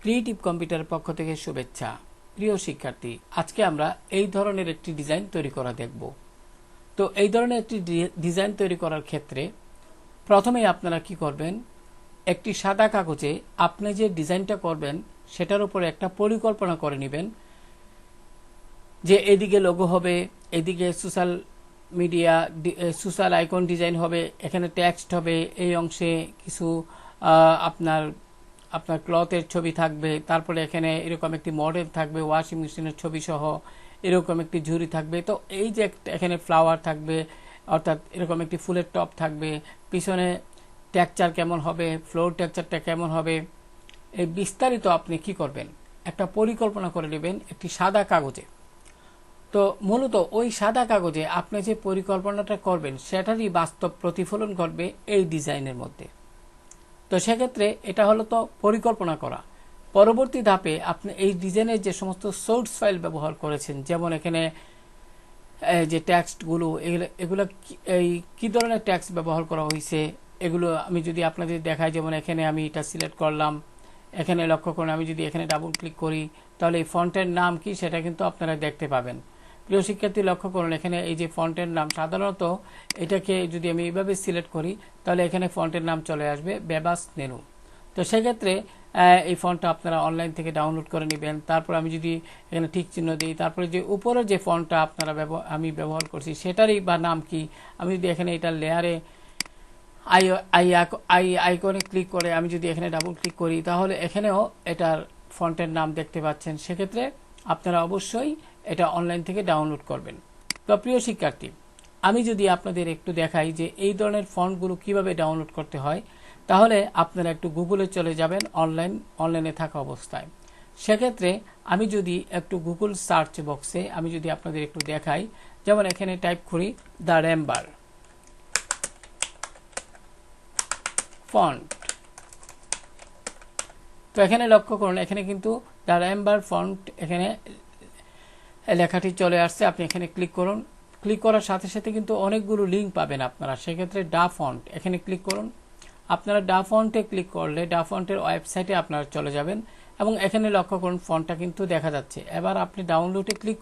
Creative কম্পিউটারের পক্ষ থেকে শুভেচ্ছা। প্রিয় শিক্ষার্থী, আজকে আমরা এই ধরনের একটি ডিজাইন তৈরি করা দেখব। তো এই ধরনের একটি ডিজাইন তৈরি করার ক্ষেত্রে প্রথমেই আপনারা কি করবেন, একটি সাদা কাগজে আপনি যে ডিজাইনটা করবেন সেটার উপরে একটা পরিকল্পনা করে নেবেন যে এদিকে লোগো হবে, এদিকে social media social icon design হবে, এখানে টেক্সট হবে, এই অংশে কিছু আপনার আপনার ক্লথের ছবি থাকবে, তারপরে এখানে এরকম একটি মডেল থাকবে ওয়াশিং মেশিনের ছবি সহ, এরকম একটি ঝুড়ি থাকবে। তো এই যে এখানে ফ্লাওয়ার থাকবে, অর্থাৎ এরকম একটি ফুলের টপ থাকবে, পিছনে টেক্সচার কেমন হবে, ফ্লোর টেক্সচারটা কেমন হবে, এই বিস্তারিত আপনি কি করবেন, একটা পরিকল্পনা করে নেবেন একটি সাদা কাগজে। তো মূলত ওই সাদা কাগজে আপনি যে পরিকল্পনাটা করবেন সেটারই বাস্তব প্রতিফলন ঘটবে এই ডিজাইনের মধ্যে। তো সেক্ষেত্রে এটা হলো তো পরিকল্পনা করা। পরবর্তী ধাপে আপনি এই ডিজাইনের যে সমস্ত সোর্স ফাইল ব্যবহার করেছেন, যেমন এখানে যে টেক্সটগুলো, এগুলো এই কী ধরনের টেক্সট ব্যবহার করা হয়েছে, এগুলো আমি যদি আপনাদের দেখাই, যেমন এখানে আমি এটা সিলেক্ট করলাম, এখানে লক্ষ্য করুন, আমি যদি এখানে ডাবল ক্লিক করি তাহলে এই ফন্টের নাম কি সেটা কিন্তু আপনারা দেখতে পাবেন। প্রিয় শিক্ষার্থী, লক্ষ্য করুন এখানে এই যে ফন্টের নাম, সাধারণত এটাকে যদি আমি এইভাবে সিলেক্ট করি তাহলে এখানে ফন্টের নাম চলে আসবে বেবাস নেনু। তো সেক্ষেত্রে এই ফন্টটা আপনারা অনলাইন থেকে ডাউনলোড করে নেবেন। তারপর আমি যদি এখানে ঠিক চিহ্ন দিই, তারপরে যে উপরের যে ফন্টটা আপনারা আমি ব্যবহার করছি সেটারই বা নাম কি, আমি যদি এখানে এটা লেয়ারে আইকনে ক্লিক করে আমি যদি এখানে ডাবল ক্লিক করি তাহলে এখানেও এটার ফন্টের নাম দেখতে পাচ্ছেন। সেক্ষেত্রে আপনারা অবশ্যই এটা অনলাইন থেকে ডাউনলোড করবেন। তো প্রিয় শিক্ষার্থী, আমি যদি আপনাদের একটু দেখাই যে এই ধরনের ফন্টগুলো কিভাবে ডাউনলোড করতে হয়, তাহলে আপনারা একটু গুগলে চলে যাবেন অনলাইনে থাকা অবস্থায়। সেক্ষেত্রে আমি যদি একটু গুগল সার্চ বক্সে আমি যদি আপনাদের একটু দেখাই, যেমন এখানে টাইপ করি দ্য রেম্বার ফন্ট। তো এখানে লক্ষ্য করুন এখানে কিন্তু দ্য রেম্বার ফন্ট এখানে লেখাটি চলে আসছে। আপনি এখানে ক্লিক করুন, ক্লিক করার সাথে সাথে কিন্তু অনেকগুলো লিঙ্ক পাবেন আপনারা। সেক্ষেত্রে ডা ফন্ট এখানে ক্লিক করুন। আপনারা ডা ফন্টে ক্লিক করলে ডা ফন্টের ওয়েবসাইটে আপনারা চলে যাবেন এবং এখানে লক্ষ্য করুন ফন্টটা কিন্তু দেখা যাচ্ছে। এবার আপনি ডাউনলোডে ক্লিক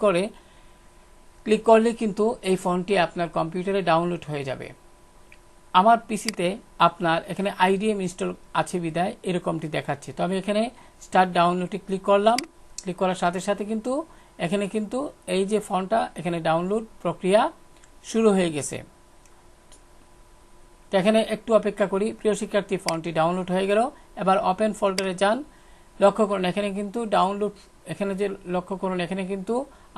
করলে কিন্তু এই ফন্টটি আপনার কম্পিউটারে ডাউনলোড হয়ে যাবে। আমার পিসিতে আপনার এখানে আইডিএম ইনস্টল আছে বিদায় এরকমটি দেখাচ্ছে। তো আমি এখানে স্টার্ট ডাউনলোডে ক্লিক করলাম। ক্লিক করার সাথে সাথে কিন্তু এখানে কিন্তু এই যে ফন্টটা এখানে ডাউনলোড প্রক্রিয়া শুরু হয়ে গেছে। তো এখানে একটু অপেক্ষা করি। প্রিয় শিক্ষার্থী, ফন্টটি ডাউনলোড হয়ে গেল। এবার ওপেন ফোল্ডারে যান। লক্ষ্য করুন এখানে কিন্তু ডাউনলোড, এখানে যে লক্ষ্য করুন এখানে কিন্তু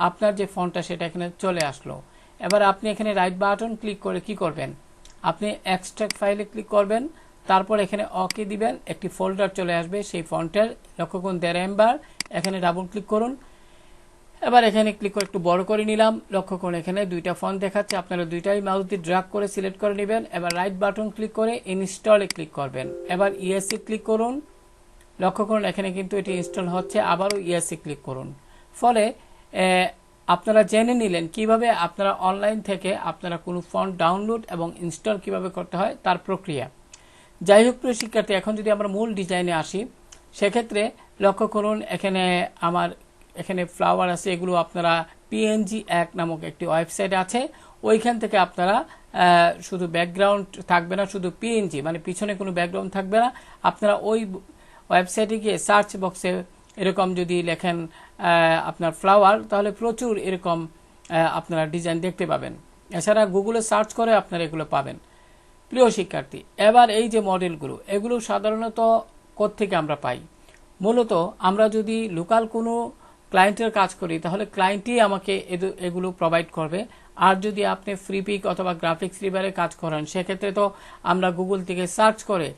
আপনার যে ফন্টটা সেটা এখানে চলে আসলো। এবার আপনি এখানে রাইট বাটন ক্লিক করে কি করবেন, আপনি এক্সট্রাক্ট ফাইলে ক্লিক করবেন, তারপর এখানে ওকে দিবেন, একটি ফোল্ডার চলে আসবে সেই ফন্টের। লক্ষ্য করুন দ্য রেম্বার, এখানে ডাবল ক্লিক করুন। এবার এখানে ক্লিক করে একটু বড় করে নিলাম। লক্ষ্য করুন এখানে দুইটা ফন্ট দেখাচ্ছে, আপনারা দুইটাই মাউস দিয়ে ড্র্যাগ করে সিলেক্ট করে নেবেন। এবার রাইট বাটন ক্লিক করে ইনস্টলে ক্লিক করবেন। এবার ইএসসি ক্লিক করুন। লক্ষ্য করুন এখানে কিন্তু এটি ইনস্টল হচ্ছে, আবারও ইএসসি ক্লিক করুন। ফলে আপনারা জেনে নিলেন কিভাবে আপনারা অনলাইন থেকে আপনারা কোনো ফন্ট ডাউনলোড এবং ইনস্টল কিভাবে করতে হয় তার প্রক্রিয়া। যাই হোক প্রিয় শিক্ষার্থী, এখন যদি আমরা মূল ডিজাইনে আসি, সেক্ষেত্রে লক্ষ্য করুন এখানে ফ্লাওয়ার আছে, এগুলো আপনারা পিএনজি এক নামক একটি ওয়েবসাইট আছে, ওইখান থেকে আপনারা শুধু ব্যাকগ্রাউন্ড থাকবে না, শুধু পিএনজি মানে পিছনে কোনো ব্যাকগ্রাউন্ড থাকবে না, আপনারা ওই ওয়েবসাইটে গিয়ে সার্চ বক্সে এরকম যদি লেখেন আপনার ফ্লাওয়ার, তাহলে প্রচুর এরকম আপনারা ডিজাইন দেখতে পাবেন। এছাড়া গুগলে সার্চ করে আপনারা এগুলো পাবেন। প্রিয় শিক্ষার্থী, এবার এই যে মডেলগুলো, এগুলো সাধারণত কোত্থেকে আমরা পাই? মূলত আমরা যদি লোকাল কোনো ক্লায়েন্টের কাজ করি তাহলে ক্লায়েন্টই আমাকে এগুলো প্রোভাইড করবে। আর যদি আপনি ফ্রি পিক অথবা গ্রাফিক্স রিভারে কাজ করেন সেক্ষেত্রে তো আমরা গুগল থেকে সার্চ করে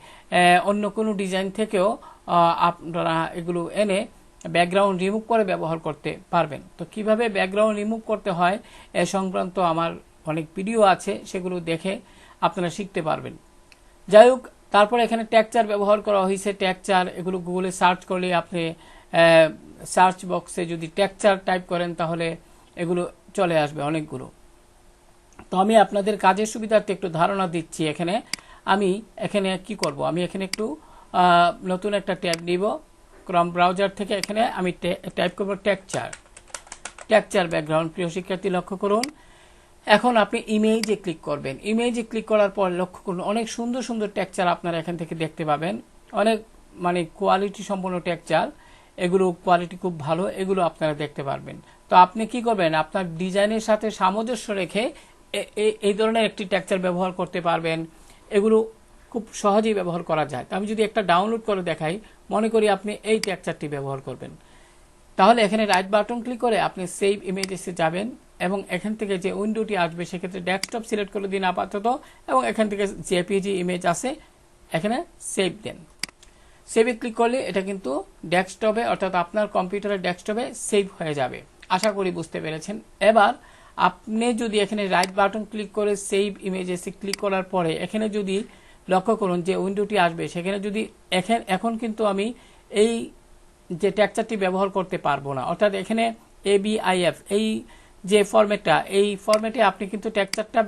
অন্য কোনো ডিজাইন থেকেও আপনারা এগুলো এনে ব্যাকগ্রাউন্ড রিমুভ করে ব্যবহার করতে পারবেন। তো কিভাবে ব্যাকগ্রাউন্ড রিমুভ করতে হয় এ সংক্রান্ত আমার অনেক ভিডিও আছে, সেগুলো দেখে আপনারা শিখতে পারবেন। যাই হোক, তারপর এখানে টেক্সচার ব্যবহার করা হয়েছে। টেক্সচার এগুলো গুগলে সার্চ করলে আপনি সার্চ বক্সে যদি টেক্সচার টাইপ করেন তাহলে এগুলো চলে আসবে অনেকগুলো। তো আমি আপনাদের কাজের সুবিধার্থে একটু ধারণা দিচ্ছি। আমি এখানে কি করব, আমি এখানে একটু নতুন একটা ট্যাব নিব। ক্রম ব্রাউজার থেকে এখানে আমি টাইপ করব টেক্সচার ব্যাকগ্রাউন্ড। প্রিয় শিক্ষার্থী লক্ষ্য করুন, এখন আপনি ইমেজে ক্লিক করবেন। ইমেজে ক্লিক করার পর লক্ষ্য করুন অনেক সুন্দর সুন্দর টেক্সচার আপনারা এখান থেকে দেখতে পাবেন। অনেক মানে কোয়ালিটি সম্পন্ন টেক্সচার, এগুলো কোয়ালিটি খুব ভালো, এগুলো আপনারা দেখতে পারবেন। তো আপনি কি করবেন, আপনার ডিজাইনের সাথে সামঞ্জস্য রেখে এই ধরনের একটি টেক্সচার ব্যবহার করতে পারবেন। এগুলো খুব সহজেই ব্যবহার করা যায়। তো আমি যদি একটা ডাউনলোড করে দেখাই, মনে করি আপনি এই টেক্সচারটি ব্যবহার করবেন, তাহলে এখানে রাইট বাটন ক্লিক করে আপনি সেভ ইমেজেসে যাবেন এবং এখান থেকে যে উইন্ডোটি আসবে সেক্ষেত্রে ডেস্কটপ সিলেক্ট করে দিন আপাতত, এবং এখান থেকে জেপিজি ইমেজ আছে এখানে সেভ দেন। সেভে ক্লিক করলে এটা কিন্তু ডেস্কটপে অর্থাৎ আপনার কম্পিউটারের ডেস্কটপে সেভ হয়ে যাবে। আশা করি বুঝতে পেরেছেন। এবার আপনি যদি এখানে রাইট বাটন ক্লিক করে সেভ ইমেজেসে ক্লিক করার পরে এখানে যদি লক্ষ্য করুন যে উইন্ডোটি আসবে, সেখানে যদি এখন কিন্তু আমি এই যে টেক্সচারটি ব্যবহার করতে পারবো না, অর্থাৎ এখানে ABIF এই যে ফরম্যাটটা, এই ফরম্যাটে আপনি কিন্তু টেক্সচারটা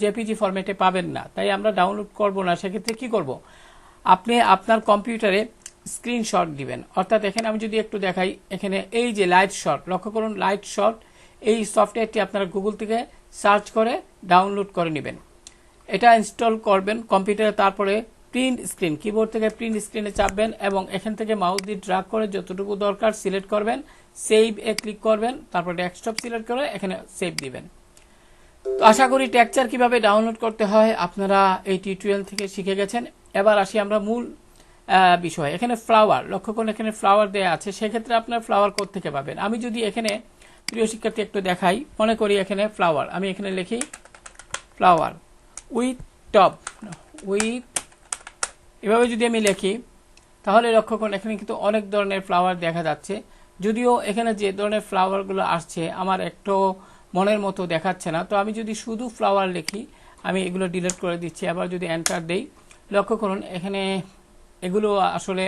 জেপিজি ফরম্যাটে পাবেন না, তাই আমরা ডাউনলোড করব না। সেক্ষেত্রে কি করব, আপনি আপনার কম্পিউটারে স্ক্রিনশট দিবেন। অর্থাৎ এখানে আমি যদি একটু দেখাই, এখানে এই যে লাইট শট, লক্ষ্য করুন লাইট শট, এই সফটওয়্যারটি আপনারা গুগল থেকে সার্চ করে ডাউনলোড করে নেবেন। এটা ইনস্টল করবেন কম্পিউটারে, তারপরে প্রিন্ট স্ক্রিন, কিবোর্ড থেকে প্রিন্ট স্ক্রিনে চাপবেন এবং এখান থেকে মাউস দিয়ে ড্র্যাগ করে যতটুকু দরকার সিলেক্ট করবেন, সেভ এ ক্লিক করবেন, তারপর ডেস্কটপ সিলেক্ট করে এখানে সেভ দিবেন। তো আশা করি টেক্সচার কিভাবে ডাউনলোড করতে হয় আপনারা এই টিউটোরিয়াল থেকে শিখে গেছেন। এবার আসি আমরা মূল বিষয়। এখানে ফ্লাওয়ার, লক্ষ্য করুন এখানে ফ্লাওয়ার দেওয়া আছে, সেক্ষেত্রে আপনার ফ্লাওয়ার কোত্থেকে পাবেন। আমি যদি এখানে প্রিয় শিক্ষার্থী একটু দেখাই, মনে করি এখানে ফ্লাওয়ার, আমি এখানে লিখি ফ্লাওয়ার উইথ টপ, উইথ এভাবে যদি আমি লিখি, তাহলে লক্ষ্য করুন এখানে কিন্তু অনেক ধরনের ফ্লাওয়ার দেখা যাচ্ছে। যদিও এখানে যে ধরনের ফ্লাওয়ারগুলো আসছে আমার একটু মনের মতো দেখাচ্ছে না, তো আমি যদি শুধু ফ্লাওয়ার লিখি, আমি এগুলো ডিলিট করে দিচ্ছি। আবার যদি এন্টার দেই, লক্ষ্য করুন এখানে এগুলো আসলে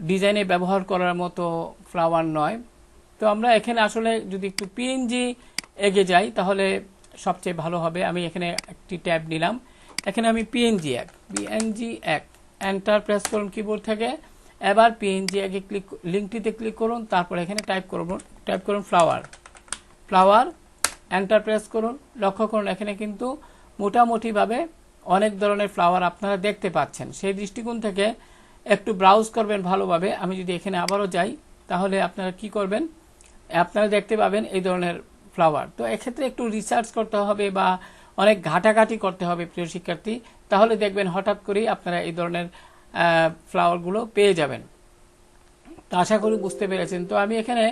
ডিজাইনে ব্যবহার করার মতো ফ্লাওয়ার নয়। তো আমরা এখানে আসলে যদি একটু পিএনজি এগিয়ে যাই তাহলে সবচেয়ে ভালো হবে। আমি এখানে একটি ট্যাব নিলাম, এখানে আমি পিএনজি এক এন্টার প্রেস করুন কিবোর্ড থেকে। এবার পিএনজি একে ক্লিক, লিঙ্কটিতে ক্লিক করুন, তারপর এখানে টাইপ করুন ফ্লাওয়ার, এন্টার প্রেস করুন। লক্ষ্য করুন এখানে কিন্তু মোটামুটিভাবে অনেক ধরনের ফ্লাওয়ার আপনারা দেখতে পাচ্ছেন। সেই দৃষ্টিকোণ থেকে একটু ব্রাউজ করবেন ভালোভাবে। আমি যদি এখানে আবারও যাই, তাহলে আপনারা কি করবেন, আপনারা দেখতে পাবেন এই ধরনের ফ্লাওয়ার। তো এক্ষেত্রে একটু রিসার্চ করতে হবে বা অনেক ঘাটাঘাটি করতে হবে প্রিয় শিক্ষার্থী, তাহলে দেখবেন হঠাৎ করেই আপনারা এই ধরনের ফ্লাওয়ারগুলো পেয়ে যাবেন। তো আশা করি বুঝতে পেরেছেন। তো আমি এখানে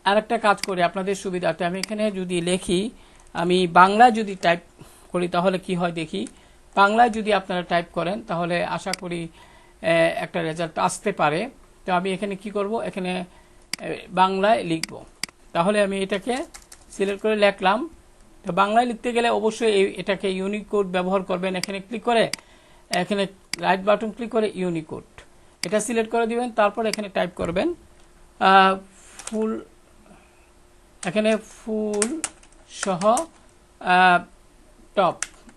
আরেকটা কাজ করি আপনাদের সুবিধার্থে, আমি এখানে যদি লিখি, আমি বাংলা যদি টাইপ করি তাহলে কি হয় দেখি। বাংলায় যদি আপনারা টাইপ করেন তাহলে আশা করি একটা রেজাল্ট আসতে পারে। তো আমি এখানে কি করব, এখানে বাংলায় লিখব, তাহলে আমি এটাকে সিলেক্ট করে লিখলাম। তো বাংলায় লিখতে গেলে অবশ্যই এটাকে ইউনিকোড ব্যবহার করবেন। এখানে ক্লিক করে এখানে রাইট বাটন ক্লিক করে ইউনিকোড এটা সিলেক্ট করে দিবেন, তারপর এখানে টাইপ করবেন ফুল, এখানে ফুল সহ টপ,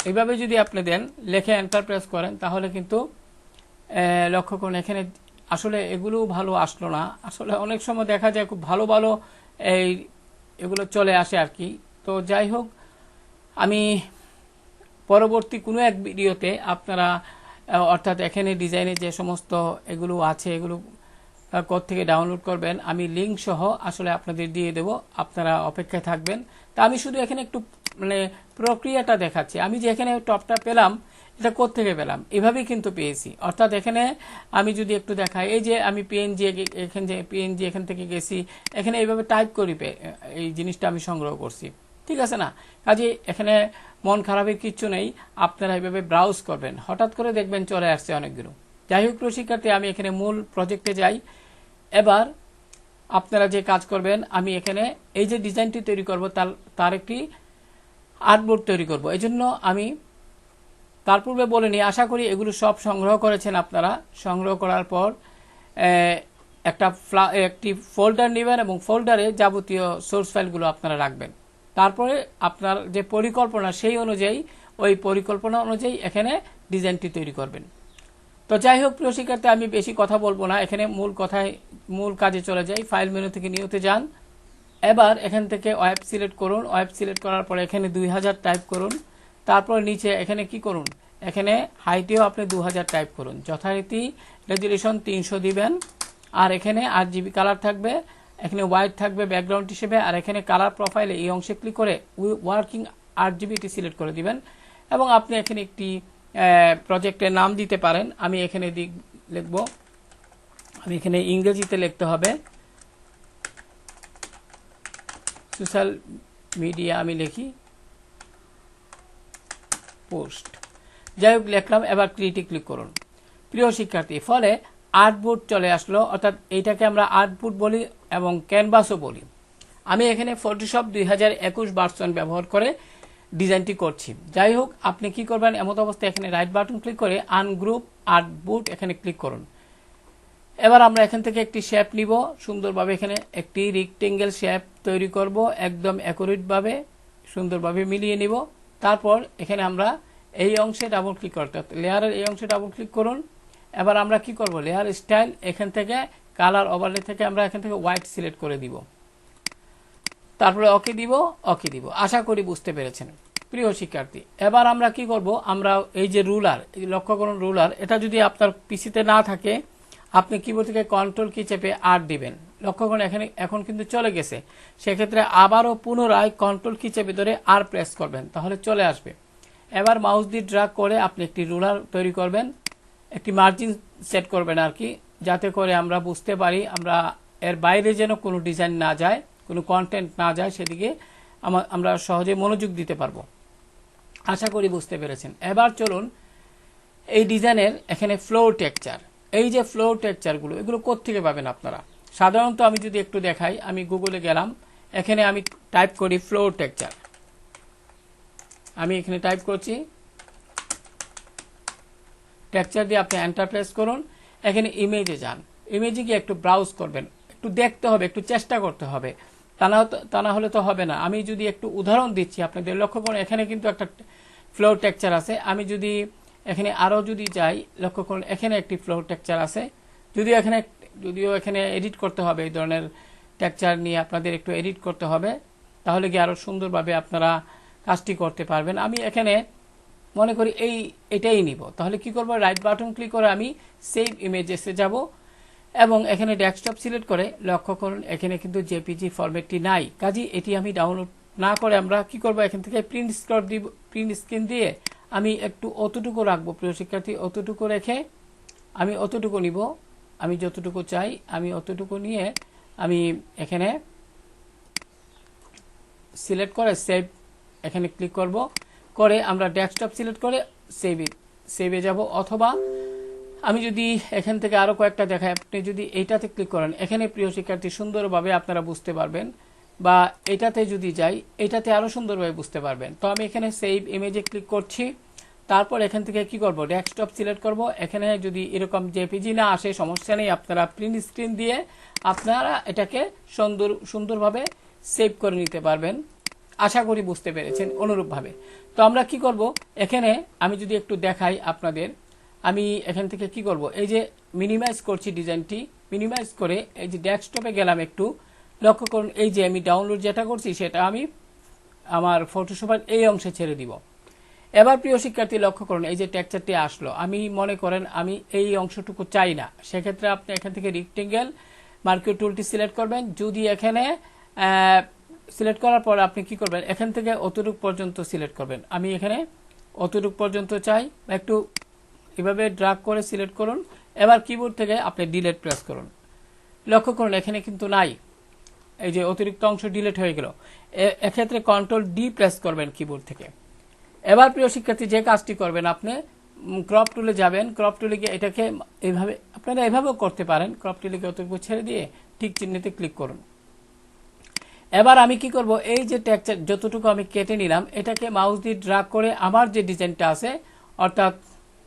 এইভাবে যদি আপনি দেন, লেখে এন্টার প্রেস করেন, তাহলে কিন্তু লক্ষ্য করুন এখানে আসলে এগুলো ভালো আসলো না। আসলে অনেক সময় দেখা যায় খুব ভালো ভালো এগুলো চলে আসে আর কি। তো যাই হোক, আমি পরবর্তী কোনো এক ভিডিওতে আপনারা অর্থাৎ এখানে ডিজাইনে যে সমস্ত এগুলো আছে এগুলো কোত্থেকে ডাউনলোড করবেন আমি লিঙ্ক সহ আসলে আপনাদের দিয়ে দেব, আপনারা অপেক্ষায় থাকবেন। তা আমি শুধু এখানে একটু মানে প্রক্রিয়াটা দেখাচ্ছি। আমি যে এখানে টপটা পেলাম এটা কোত্থেকে পেলাম, এভাবেই কিন্তু পেয়েছি। অর্থাৎ এখানে আমি যদি একটু দেখাই, এই যে আমি পিএনজি এখান থেকে গেছি, এখানে এইভাবে টাইপ করি এই জিনিসটা আমি সংগ্রহ করছি, ঠিক আছে না। কাজে এখানে মন খারাপের কিচ্ছু নেই, আপনারা এইভাবে ব্রাউজ করবেন, হঠাৎ করে দেখবেন চলে আসছে অনেকগুলো। যাই হোক শিক্ষার্থী, আমি এখানে মূল প্রজেক্টে যাই। এবার আপনারা যে কাজ করবেন, আমি এখানে এই যে ডিজাইনটি তৈরি করব তার একটি আর্টবোর্ড তৈরি করব। এই জন্য আমি তার পূর্বে বলে নিই, আশা করি এগুলো সব সংগ্রহ করেছেন আপনারা। সংগ্রহ করার পর একটি ফোল্ডার নেবেন এবং ফোল্ডারে যাবতীয় সোর্স ফাইলগুলো আপনারা রাখবেন। তারপরে আপনার যে পরিকল্পনা সেই অনুযায়ী, ওই পরিকল্পনা অনুযায়ী এখানে ডিজাইনটি তৈরি করবেন। তো যাই হোক প্রিয় শিক্ষার্থী, আমি বেশি কথা বলবো না, এখানে মূল কাজে চলে যাই। ফাইল মেনু থেকে নিউতে যান। এবার এখান থেকে ওয়েব সিলেক্ট করুন। ওয়েব সিলেক্ট করার পরে এখানে 2000 টাইপ করুন। তারপর নিচে এখানে কি করুন, এখানে হাইটেও আপনি 2000 টাইপ করুন। যথারীতি রেজুলেশন 300 দিবেন। আর এখানে RGB কালার থাকবে, এখানে হোয়াইট থাকবে ব্যাকগ্রাউন্ড হিসেবে। আর এখানে কালার প্রোফাইলে এই অংশে ক্লিক করে ওয়ার্কিং RGB সিলেক্ট করে দিবেন। এবং আপনি এখানে একটি প্রজেক্টের নাম দিতে পারেন। আমি এখানে লিখব, আমি এখানে ইংরেজিতে লিখতে হবে সোশ্যাল মিডিয়া, আমি লিখি পোস্ট। যাই হোক লিখলাম। এবার ক্রিয়েটে ক্লিক করুন। প্রিয় শিক্ষার্থী, ফলে আর্টবোর্ড চলে আসলো, অর্থাৎ এইটাকে আমরা আর্টবোর্ড বলি এবং ক্যানভাসও বলি। আমি এখানে ফটোশপ 2021 ভার্সন ব্যবহার করে ডিজাইনটি করছি। যাই হোক, আপনি কি করবেন, এমত অবস্থায় এখানে রাইট বাটন ক্লিক করে আনগ্রুপ আর্টবোর্ড এখানে ক্লিক করুন। এবার আমরা এখান থেকে একটি শেপ নিব সুন্দরভাবে। এখানে একটি রেক্টেঙ্গেল শেপ তৈরি করব, একদম অ্যাকুরেট ভাবে সুন্দরভাবে মিলিয়ে নিব। তারপর এখানে আমরা এই অংশে ডাবল ক্লিক করতে, লেয়ারের এই অংশে ডাবল ক্লিক করুন। এবার আমরা কি করব, লেয়ার স্টাইল এখান থেকে কালার ওভারলে থেকে আমরা এখান থেকে হোয়াইট সিলেক্ট করে দিব। তারপরে ওকে দিব, ওকে দিব। আশা করি বুঝতে পেরেছেন প্রিয় শিক্ষার্থী। এবার আমরা কি করব, আমরা এই যে রুলার, এই লক্ষ্য করুন রুলার, এটা যদি আপনার পিসিতে না থাকে আপনি কিবোর্ড থেকে কন্ট্রোল কি চেপে আর দিবেন। লক্ষ্য করুন এখানে এখন কিন্তু চলে গেছে। সেক্ষেত্রে আবারও পুনরায় কন্ট্রোল কি চেপে ধরে আর প্রেস করবেন, তাহলে চলে আসবে। এবার মাউস দিয়ে ড্র্যাগ করে আপনি একটি রুলার তৈরি করবেন, একটি মার্জিন সেট করবেন আর কি, যাতে করে আমরা বুঝতে পারি আমরা এর বাইরে যেন কোনো ডিজাইন না যায়, কোনো কন্টেন্ট না যায়, সেদিকে আমরা সহজে মনোযোগ দিতে পারবো। আশা করি বুঝতে পেরেছেন। এবার চলুন এই ডিজাইনের এখানে ফ্লোর টেক্সচার, এই যে ফ্লোর টেক্সচারগুলো, এগুলো কোত্থেকে পাবেন আপনারা? সাধারণত আমি যদি একটু দেখাই, আমি গুগলে গেলাম, এখানে আমি টাইপ করি ফ্লোর টেক্সচার। আমি এখানে টাইপ করছি টেক্সচার দিয়ে আপনি এন্টার প্রেস করুন। এখানে ইমেজে যান, ইমেজে গিয়ে একটু ব্রাউজ করবেন, একটু দেখতে হবে, একটু চেষ্টা করতে হবে, তা না হলে তো হবে না। আমি যদি একটু উদাহরণ দিচ্ছি আপনাদের, লক্ষ্য করুন এখানে কিন্তু একটা ফ্লোর টেক্সচার আছে। আমি যদি এখানে আরো যদি যাই, লক্ষ্য করুন এখানে একটি ফ্লোর টেক্সচার আছে। যদিও এখানে এডিট করতে হবে, এই ধরনের টেক্সচার নিয়ে আপনাদের একটু এডিট করতে হবে, তাহলে কি আরো সুন্দরভাবে আপনারা কাজটি করতে পারবেন। আমি এখানে মনে করি এটাই নিব, তাহলে কি করব, রাইট বাটন ক্লিক করে আমি সেভ ইমেজেসে যাব এবং এখানে ডেস্কটপ সিলেক্ট করে লক্ষ্য করুন এখানে কিন্তু জেপিজি ফরম্যাটটি নাই। কাজেই এটি আমি ডাউনলোড না করে আমরা কি করব, এখান থেকে প্রিন্ট স্ক্রিন দিয়ে আমি একটু অতটুকু রাখবো প্রিয় শিক্ষার্থী। অতটুকু রেখে আমি অতটুকু নিব, আমি যতটুকু চাই আমি অতটুকু নিয়ে আমি এখানে সিলেক্ট করে সেভ এখানে ক্লিক করব, করে আমরা ডেস্কটপ সিলেক্ট করে সেভে যাব। অথবা আমি যদি এখান থেকে আরো কয়েকটা দেখাই, আপনি যদি এইটাতে ক্লিক করেন, এখানে প্রিয় শিক্ষার্থী সুন্দরভাবে আপনারা বুঝতে পারবেন, বা এটাতে যদি যাই এটাতে আরো সুন্দরভাবে বুঝতে পারবেন। তো আমি এখানে সেভ ইমেজে ক্লিক করছি। তারপর এখান থেকে কি করব, ডেস্কটপ সিলেক্ট করব। এখানে যদি এরকম জেপিজি না আসে সমস্যা নেই, আপনারা প্রিন্ট স্ক্রিন দিয়ে আপনারা এটাকে সুন্দরভাবে সেভ করে নিতে পারবেন। আশা করি বুঝতে পেরেছেন অনুরূপভাবে। তো আমরা কি করব, এখানে আমি যদি একটু দেখাই আপনাদের, আমি এখান থেকে কি করব, এই যে মিনিমাইজ করছি ডিজাইনটি, মিনিমাইজ করে এই যে ডেস্কটপে গেলাম, একটু লক্ষ্য করুন এই যে আমি ডাউনলোড যেটা করছি সেটা আমি আমার ফটোশপের এই অংশে ছেড়ে দিব। এবার প্রিয় শিক্ষার্থী লক্ষ্য করুন এই যে টেক্সচারটি আসলো, আমি মনে করেন আমি এই অংশটুকু চাই না, সেক্ষেত্রে আপনি এখান থেকে রেক্টেঙ্গেল মার্কিং টুলটি সিলেক্ট করবেন। যদি এখানে সিলেক্ট করার পর আপনি কি করবেন, এখান থেকে অতটুক পর্যন্ত সিলেক্ট করবেন। আমি এখানে অতটুক পর্যন্ত চাই, একটু এভাবে ড্র্যাগ করে সিলেক্ট করুন। এবার কিবোর্ড থেকে আপনি ডিলিট প্রেস করুন। লক্ষ্য করুন এখানে কিন্তু নাই, এই যে অতিরিক্ত অংশ ডিলিট হয়ে গেল। এক্ষেত্রে কন্ট্রোল ডি প্রেস করবেন কিবোর্ড থেকে। এবার প্রিয় শিক্ষার্থী যে কাজটি করবেন, আপনি ক্রপ টুলে যাবেন, ক্রপ টুলে গিয়ে এটাকে এইভাবে আপনারা এভাবেও করতে পারেন, ক্রপ টুলে গিয়ে অতটুকু ছেড়ে দিয়ে ঠিক চিহ্নতে ক্লিক করুন। এবার আমি কি করব, এই যে টেক্সচার যতটুকু আমি কেটে নিলাম এটাকে মাউস দিয়ে ড্র্যাগ করে আমার যে ডিজাইনটা আছে, অর্থাৎ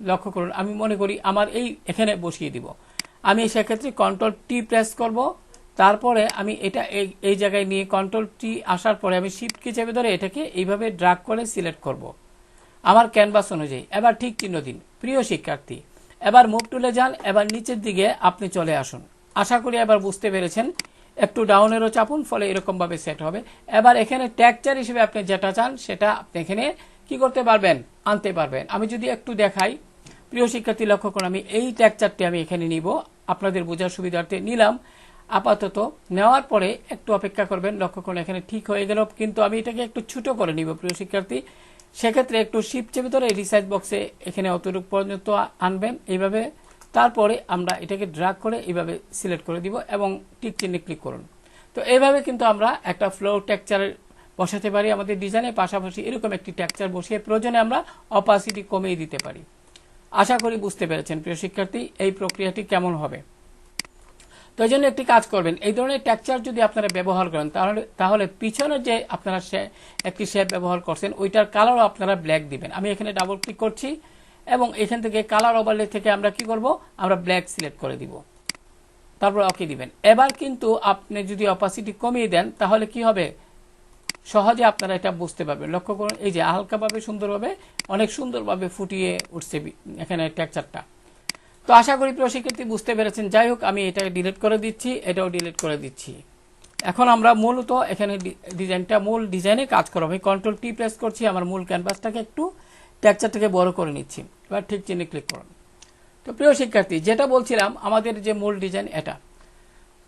লক্ষ্য করুন আমি মনে করি আমার এখানে বসিয়ে দিব। আমি সেক্ষেত্রে কন্ট্রোল টি প্রেস করব। তারপরে আমি এটা এই জায়গায় নিয়ে কন্ট্রোল টি আসার পরে আমি শিফট কি চেপে ধরে এটাকে এইভাবে ড্র্যাগ করে সিলেক্ট করব আমার ক্যানভাস অনুযায়ী। এবার ঠিক চিহ্ন দিন প্রিয় শিক্ষার্থী। এবার মুভ টুলে যান, এবার নিচের দিকে আপনি চলে আসুন। আশা করি এবার বুঝতে পেরেছেন। একটু ডাউনেরও চাপুন, ফলে এরকমভাবে সেট হবে। এবার এখানে টেক্সচার হিসেবে আপনি যেটা চান সেটা আপনি এখানে কি করতে পারবেন, আনতে পারবেন। আমি যদি একটু দেখাই, প্রিয় শিক্ষার্থী লক্ষ্য করুন, আমি এই টেক্সচারটি আমি এখানে নিব, আপনাদের বোঝার সুবিধার্থে নিলাম। আপাতত নেওয়ার পরে একটু অপেক্ষা করবেন। লক্ষ্য করুন এখানে ঠিক হয়ে গেল, কিন্তু আমি এটাকে একটু ছোট করে নিব প্রিয় শিক্ষার্থী। সেক্ষেত্রে একটু শিফট চেপে ধরে রিসাইজ বক্সে এখানে অতটুকু পর্যন্ত আনবেন এইভাবে। তারপরে আমরা এটাকে ড্র্যাগ করে এইভাবে সিলেক্ট করে দিব এবং টিক চিহ্নে ক্লিক করুন। তো এইভাবে কিন্তু আমরা একটা ফ্লোর টেক্সচার বসাতে পারি আমাদের ডিজাইনের পাশাপাশি। এরকম একটি টেক্সচার বসিয়ে প্রয়োজনে আমরা অপাসিটি কমিয়ে দিতে পারি। আশা করি বুঝতে পেরেছেন প্রিয় শিক্ষার্থী এই প্রক্রিয়াটি কেমন হবে। তো এই জন্য একটি কাজ করবেন, এই ধরনের টেক্সচার যদি আপনারা ব্যবহার করেন তাহলে পিছনে যে আপনারা একটি শেপ ব্যবহার করছেন ওইটার কালারও আপনারা ব্ল্যাক দিবেন। আমি এখানে ডাবল ক্লিক করছি এবং এখান থেকে কালার ওভারলে থেকে আমরা কি করব, আমরা ব্ল্যাক সিলেক্ট করে দিব, তারপর ওকে দিবেন। এবার কিন্তু আপনি যদি অপাসিটি কমিয়ে দেন তাহলে কি হবে, সহজে আপনারা এটা বুঝতে পারবেন। লক্ষ্য করুন এই যে হালকাভাবে সুন্দরভাবে অনেক সুন্দরভাবে ফুটিয়ে উঠছে এখানে টেক্সচারটা। তো আশা করি প্রিয় শিক্ষার্থী বুঝতে পেরেছেন। যাই হোক, আমি এটা ডিলিট করে দিচ্ছি, এটাও ডিলিট করে দিচ্ছি। এখন আমরা মূলত এখানে মূল ডিজাইনে কাজ করব। আমি কন্ট্রোল টি প্রেস করছি, আমার মূল ক্যানভাসটাকে একটু টেক্সচারটাকে বড় করে নিচ্ছি। এবার ঠিক চিহ্নে ক্লিক করুন। তো প্রিয় শিক্ষার্থী যেটা বলছিলাম, আমাদের যে মূল ডিজাইন এটা।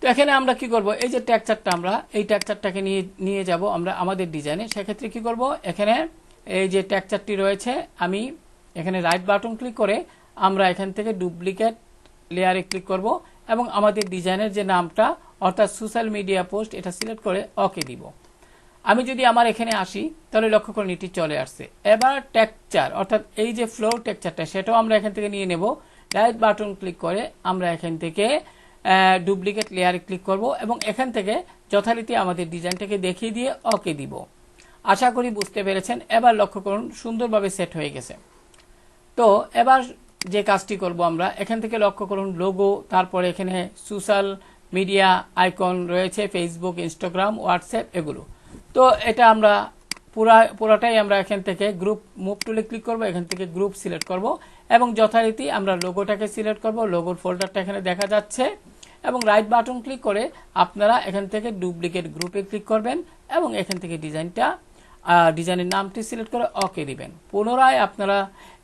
তো এখানে আমরা কি করব, এই যে টেক্সচারটা আমরা এই টেক্সচারটাকে নিয়ে যাব আমরা আমাদের ডিজাইনে। সেক্ষেত্রে কি করব, এখানে এই যে টেক্সচারটি রয়েছে আমি এখানে রাইট বাটন ক্লিক করে আমরা এখান থেকে ডুপ্লিকেট লেয়ারে ক্লিক করব এবং আমাদের ডিজাইনের যে নামটা অর্থাৎ সোশ্যাল মিডিয়া পোস্ট এটা সিলেক্ট করে ওকে দিব। আমি যদি আমার এখানে আসি তাহলে লক্ষ্য করুন এটি চলে আসছে। এবার টেক্সচার অর্থাৎ এই যে ফ্লোর টেক্সচারটা সেটাও আমরা এখান থেকে নিয়ে নেব। রাইট বাটন ক্লিক করে আমরা এখান থেকে ডুপ্লিকেট লেয়ারে ক্লিক করব এবং এখান থেকে যথারীতি আমাদের ডিজাইনটাকে দেখিয়ে দিয়ে ওকে দিব। আশা করি বুঝতে পেরেছেন। এবার লক্ষ্য করুন সুন্দরভাবে সেট হয়ে গেছে। তো এবার যে কাজটি করব আমরা এখান থেকে লক্ষ্য করুন লোগো, তারপরে এখানে সোশ্যাল মিডিয়া আইকন রয়েছে, ফেসবুক, ইনস্টাগ্রাম, হোয়াটসঅ্যাপ এগুলো। তো এটা আমরা পুরাটাই আমরা এখান থেকে গ্রুপ মুভ টুলে ক্লিক করব, এখান থেকে গ্রুপ সিলেক্ট করব এবং যথারীতি আমরা লোগোটাকে সিলেক্ট করব। লোগোর ফোল্ডারটা এখানে দেখা যাচ্ছে এবং রাইট বাটন ক্লিক করে আপনারা এখান থেকে ডুপ্লিকেট গ্রুপে ক্লিক করবেন এবং এখান থেকে ডিজাইনের নামটি সিলেক্ট করে ওকে দিবেন। পুনরায় আপনারা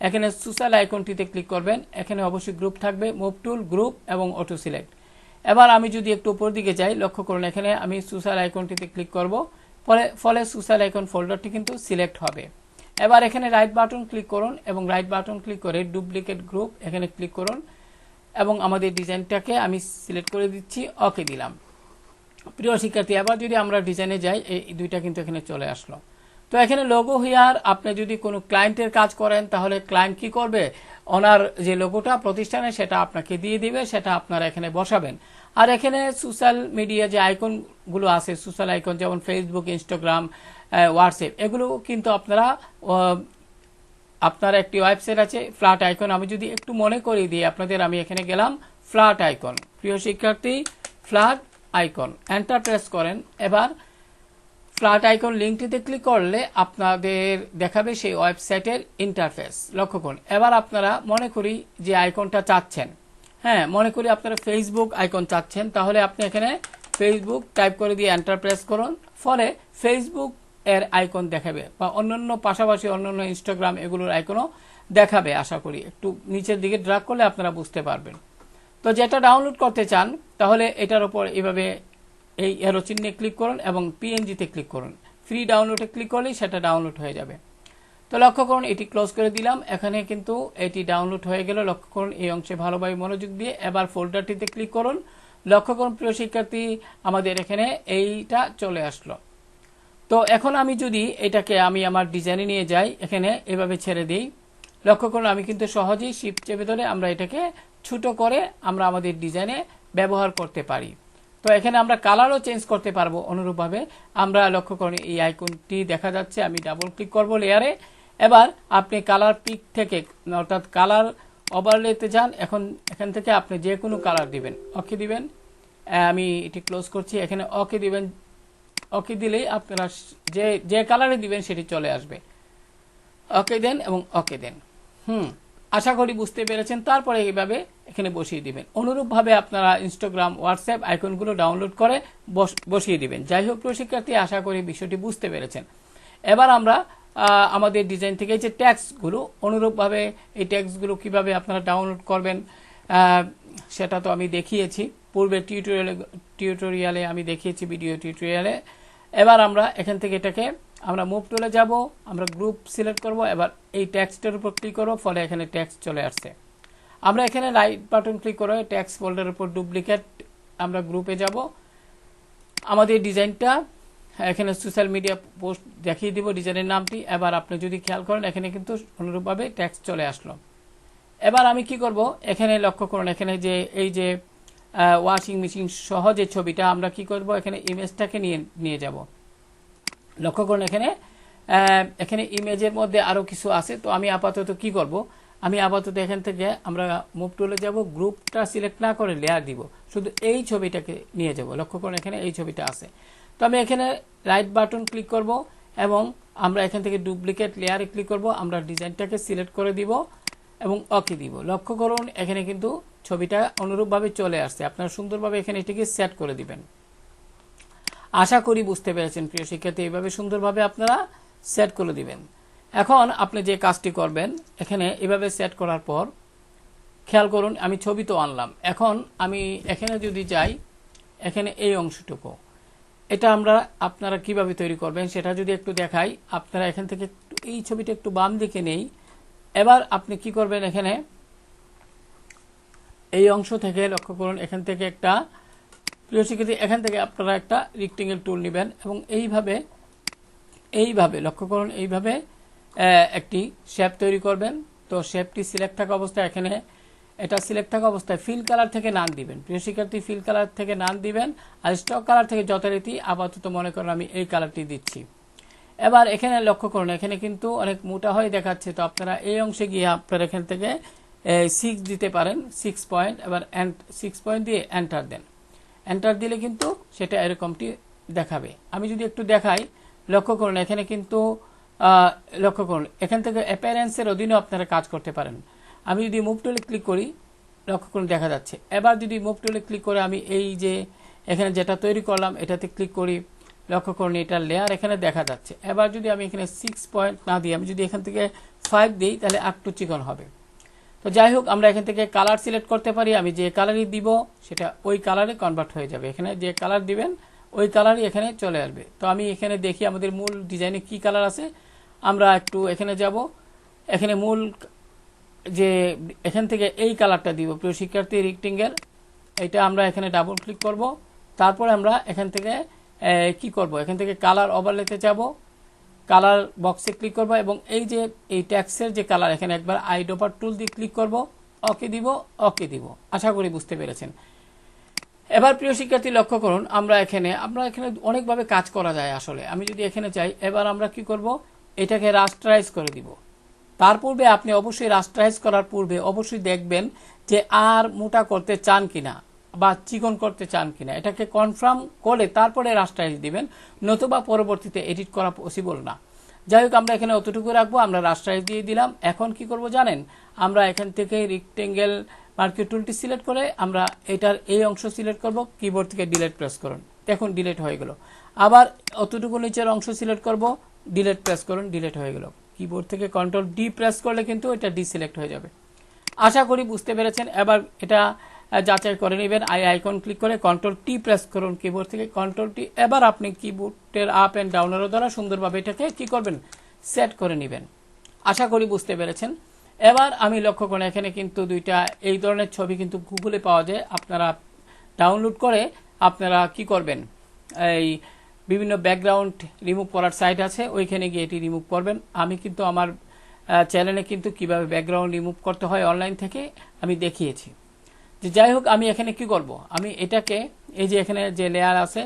এখানে সোশ্যাল আইকনটিতে ক্লিক করবেন, এখানে অবশ্যই গ্রুপ থাকবে, মুভ টুল, গ্রুপ এবং অটো সিলেক্ট। এবার আমি যদি একটু উপর দিকে যাই, লক্ষ্য করুন এখানে আমি সোশ্যাল আইকনটিতে ক্লিক করব, ফলে সোশ্যাল আইকন ফোল্ডারটি কিন্তু সিলেক্ট হবে। এবার এখানে রাইট বাটন ক্লিক করুন এবং রাইট বাটন ক্লিক করে ডুপ্লিকেট গ্রুপ এখানে ক্লিক করুন এবং আমাদের ডিজাইনটাকে আমি সিলেক্ট করে দিচ্ছি, ওকে দিলাম। প্রিয় শিক্ষার্থী এবার যদি আমরা ডিজাইনে যাই, এই দুইটা কিন্তু এখানে চলে আসলো। তো এখানে লোগো হিয়ার আপনি যদি কোনো ক্লায়েন্টের কাজ করেন তাহলে ক্লায়েন্ট কি করবে, ওনার যে লোগোটা প্রতিষ্ঠানে সেটা আপনাকে দিয়ে দিবে, সেটা আপনারা এখানে বসাবেন। আর এখানে সোশ্যাল মিডিয়া যে আইকনগুলো আছে, সোশ্যাল আইকন যেমন ফেসবুক, ইনস্টাগ্রাম, হোয়াটসঅ্যাপ, এগুলো কিন্তু আপনার একটি ওয়েবসাইট আছে ফ্ল্যাট আইকন। আমি যদি একটু মনে করিয়ে দিই আপনাদের, আমি এখানে গেলাম ফ্ল্যাট আইকন। প্রিয় শিক্ষার্থী ফ্ল্যাট আইকন এন্টার প্রেস করেন। এবার ফ্ল্যাট আইকন লিঙ্কটিতে ক্লিক করলে আপনাদের দেখাবে সেই ওয়েবসাইটের ইন্টারফেস। লক্ষ্য করুন এবার আপনারা মনে করি যে আইকনটা চাচ্ছেন, হ্যাঁ মনে করি আপনারা ফেসবুক আইকন চাচ্ছেন, তাহলে আপনি এখানে ফেসবুক টাইপ করে দিয়ে এন্টার প্রেস করুন, ফলে ফেসবুক এর আইকন দেখাবে বা অন্যান্য পাশাপাশি অন্যান্য ইনস্টাগ্রাম এগুলোর আইকনও দেখাবে। আশা করি একটু নিচের দিকে ড্র্যাগ করলে আপনারা বুঝতে পারবেন। তো যেটা ডাউনলোড করতে চান তাহলে এটার উপর এইভাবে এই এরো চিহ্নে ক্লিক করুন এবং পিএনজিতে ক্লিক করুন। ফ্রি ডাউনলোডে ক্লিক করলেই সেটা ডাউনলোড হয়ে যাবে। তো লক্ষ্য করুন এটি ক্লোজ করে দিলাম, এখানে কিন্তু এটি ডাউনলোড হয়ে গেল। লক্ষ্য করুন এই অংশে ভালোভাবে মনোযোগ দিয়ে এবার ফোল্ডারটিতে ক্লিক করুন। লক্ষ্য করুন প্রিয় শিক্ষার্থী আমাদের এখানে এইটা চলে আসলো। তো এখন আমি যদি এটাকে আমি আমার ডিজাইনে নিয়ে যাই, এখানে এভাবে ছেড়ে দিই, লক্ষ্য করুন আমি কিন্তু সহজেই শিফট চেপে ধরে আমরা এটাকে ছোট করে আমরা আমাদের ডিজাইনে ব্যবহার করতে পারি। তো এখানে আমরা কালারও চেঞ্জ করতে পারবো অনুরূপভাবে। আমরা লক্ষ্য করুন এই আইকনটি দেখা যাচ্ছে, আমি ডাবল ক্লিক করব লেয়ারে। এবার আপনি কালার পিক থেকে অর্থাৎ কালার ওভারলেতে যান, এখান থেকে আপনি যে কোনো কালার দিবেন, ওকে দিবেন। আমি এটি ক্লোজ করছি, এখানে ওকে দিবেন। ওকে দিলেই আপনারা যে কালারে দিবেন সেটি চলে আসবে। ওকে দেন এবং ওকে দেন। আশা করি বুঝতে পেরেছেন। তারপরে এইভাবে এখানে বসিয়ে দিবেন। অনুরূপভাবে আপনারা ইনস্টাগ্রাম, হোয়াটসঅ্যাপ আইকনগুলো ডাউনলোড করে বসিয়ে দিবেন। যাই হোক প্রিয় শিক্ষার্থী, আশা করি বিষয়টি বুঝতে পেরেছেন। এবার আমরা আমাদের ডিজাইন থেকে যে ট্যাক্সগুলো, অনুরূপভাবে এই ট্যাক্সগুলো কিভাবে আপনারা ডাউনলোড করবেন সেটা তো আমি দেখিয়েছি পূর্বে টিউটোরিয়ালে আমি দেখিয়েছি, ভিডিও টিউটোরিয়ালে। এবার আমরা এখান থেকে এটাকে আমরা মুভ টুলে যাব, আমরা গ্রুপ সিলেক্ট করব। এবার এই ট্যাক্সটার উপর ক্লিক করব, ফলে এখানে ট্যাক্স চলে আসছে। আমরা এখানে রাইট বাটন ক্লিক করে ট্যাক্স ফোল্ডারের উপর ডুপ্লিকেট, আমরা গ্রুপে যাব। আমাদের ডিজাইনটা এখানে সোশ্যাল মিডিয়া পোস্ট দেখিয়ে দিব ডিজাইনের নামটি। এবার আপনি যদি খেয়াল করেন এখানে কিন্তু অনুরূপভাবে ট্যাক্স চলে আসলো। এবার আমি কি করব, এখানে লক্ষ্য করুন, এখানে যে এই যে ওয়াশিং মেশিন সহ যে ছবিটা, আমরা কি করব, এখানে ইমেজটাকে নিয়ে যাব। লক্ষ্য করুন এখানে ইমেজের মধ্যে আরো কিছু আছে। তো আমি আপাতত কি করব, আমি আপাতত এখান থেকে আমরা মুভ টুলে যাব, গ্রুপটা সিলেক্ট না করে লেয়ার দিব, শুধু এই ছবিটাকে নিয়ে যাব। লক্ষ্য করুন এখানে এই ছবিটা আছে। তো আমি এখানে রাইট বাটন ক্লিক করব এবং আমরা এখান থেকে ডুপ্লিকেট লেয়ারে ক্লিক করব, আমরা ডিজাইনটাকে সিলেক্ট করে দিব এবং ওকে দিব। লক্ষ্য করুন এখানে কিন্তু ছবিটা অনুরূপভাবে চলে আসছে। আপনারা সুন্দরভাবে এখানে এটিকে সেট করে দিবেন। আশা করি বুঝতে পেরেছেন প্রিয় শিক্ষার্থী, এইভাবে সুন্দরভাবে আপনারা সেট করে দিবেন। এখন আপনি যে কাজটি করবেন, এখানে এভাবে সেট করার পর খেয়াল করুন আমি ছবি তো আনলাম। এখন আমি এখানে যদি যাই, এখানে এই অংশটুকু, এটা আপনারা কিভাবে তৈরি করবেন সেটা যদি একটু দেখাই। আপনারা এখান থেকে এই ছবিটা একটু বাম দিকে নেই। এবার আপনি কি করবেন, এখানে এই অংশ থেকে লক্ষ্য করুন, এখান থেকে একটা প্রিয় শিক্ষার্থী, এখান থেকে আপনারা একটা রেক্টেঙ্গেল টুল নেবেন এবং এইভাবে লক্ষ্য করুন, এইভাবে একটি শেপ তৈরি করবেন। তো শেপটি সিলেক্ট থাকা অবস্থায় এখানে এটা সিলেক্ট থাকা অবস্থায় ফিল কালার থেকে নান দিবেন। প্রিয় শিক্ষার্থী, ফিল কালার থেকে নান দিবেন। আর স্টক কালার থেকে যথারীতি আপাতত মনে করেন আমি এই কালারটি দিচ্ছি। এবার এখানে লক্ষ্য করুন এখানে কিন্তু অনেক মোটা হয়ে দেখাচ্ছে। তো আপনারা এই অংশে গিয়ে আপনারা এখান থেকে 6 দিতে পারেন, 6 পয়েন্ট। এবার 6 পয়েন্ট দিয়ে এন্টার দেন। এন্টার দিলে কিন্তু সেটা এরকমটি দেখাবে। আমি যদি একটু দেখাই, লক্ষ্য করুন এখানে কিন্তু লক্ষ্য করুন এখান থেকে অ্যাপিয়ারেন্সের অধীনে আপনারা কাজ করতে পারেন। আমি যদি মুভ টুলে ক্লিক করি, লক্ষ্য করুন দেখা যাচ্ছে। এবার যদি মুভ টুলে ক্লিক করে আমি এই যে এখানে যেটা তৈরি করলাম এটাতে ক্লিক করি, লক্ষ্য করুন এটা লেয়ার এখানে দেখা যাচ্ছে। এবার যদি আমি এখানে 6 পয়েন্ট না দিই, আমি যদি এখান থেকে 5 দিই, তাহলে একটু চিকন হবে। তো যাই হোক, আমরা এখান থেকে কালার সিলেক্ট করতে পারি। আমি যে কালারই দিব সেটা ওই কালারে কনভার্ট হয়ে যাবে। এখানে যে কালার দিবেন ওই কালারই এখানে চলে আসবে। তো আমি এখানে দেখি আমাদের মূল ডিজাইনে কি কালার আছে। আমরা একটু এখানে যাব, এখানে মূল যে এখান থেকে এই কালারটা দিব প্রিয় শিক্ষার্থী, রেক্টেঙ্গেল, এটা আমরা এখানে ডাবল ক্লিক করব। তারপরে আমরা এখান থেকে কি করব, এখান থেকে কালার ওভারলেতে যাব, কালার বক্সে ক্লিক করব এবং এই যে এই ট্যাক্সের যে কালার এখানে একবার আইড্রপার টুল দিয়ে ক্লিক করব, ওকে দিব, ওকে দিব। আশা করি বুঝতে পেরেছেন। এবার প্রিয় শিক্ষার্থী লক্ষ্য করুন আমরা এখানে অনেকভাবে কাজ করা যায় আসলে। আমি যদি এখানে চাই, এবার আমরা কি করব, এটাকে রাস্টারাইজ করে দিব। তার পূর্বে আপনি অবশ্যই রাস্টারাইজ করার পূর্বে অবশ্যই দেখবেন যে আর মোটা করতে চান কিনা বা চিকন করতে চান কিনা, এটাকে কনফার্ম করে তারপরে রাস্টারাইজ দিবেন, নতুবা পরবর্তীতে এডিট করা পসিবল না। যাই হোক, আমরা এখানে অতটুকু রাখবো, আমরা রাস্টারাইজ দিয়ে দিলাম। এখন কি করব জানেন, আমরা এখান থেকে রেক্টেঙ্গেল মার্কিং টুলটি সিলেক্ট করে আমরা এটার এই অংশ সিলেক্ট করব, কিবোর্ড থেকে ডিলিট প্রেস করুন, দেখুন ডিলিট হয়ে গেল। আবার অতটুকু নিচের অংশ সিলেক্ট করব, ডিলিট প্রেস করুন, ডিলিট হয়ে গেল। কিবোর্ড থেকে কন্ট্রোল ডি প্রেস করলে কিন্তু এটা ডিসিলেক্ট হয়ে যাবে। আশা করি বুঝতে পেরেছেন। এবার এটা যাচাই করে নেবেন, আইকন ক্লিক করে কন্ট্রোল টি প্রেস করুন কিবোর্ড থেকে, কন্ট্রোল টি। এবার আপনি কিবোর্ডের আপ এন্ড ডাউনের দ্বারা সুন্দরভাবে এটাকে কি করবেন, সেট করে নেবেন। আশা করি বুঝতে পেরেছেন। এবার আমি লক্ষ্য করি এখানে কিন্তু দুইটা এই ধরনের ছবি কিন্তু গুগলে পাওয়া যায়। আপনারা ডাউনলোড করে আপনারা কি করবেন, এই বিভিন্ন ব্যাকগ্রাউন্ড রিমুভ করার সাইট আছে, ওইখানে গিয়ে এটি রিমুভ করবেন। আমি কিন্তু আমার চ্যানেলে কিন্তু কিভাবে ব্যাকগ্রাউন্ড রিমুভ করতে হয় অনলাইন থেকে আমি দেখিয়েছি। যে যাই হোক, আমি এখানে কি করব, আমি এটাকে এই যে এখানে যে লেয়ার আছে,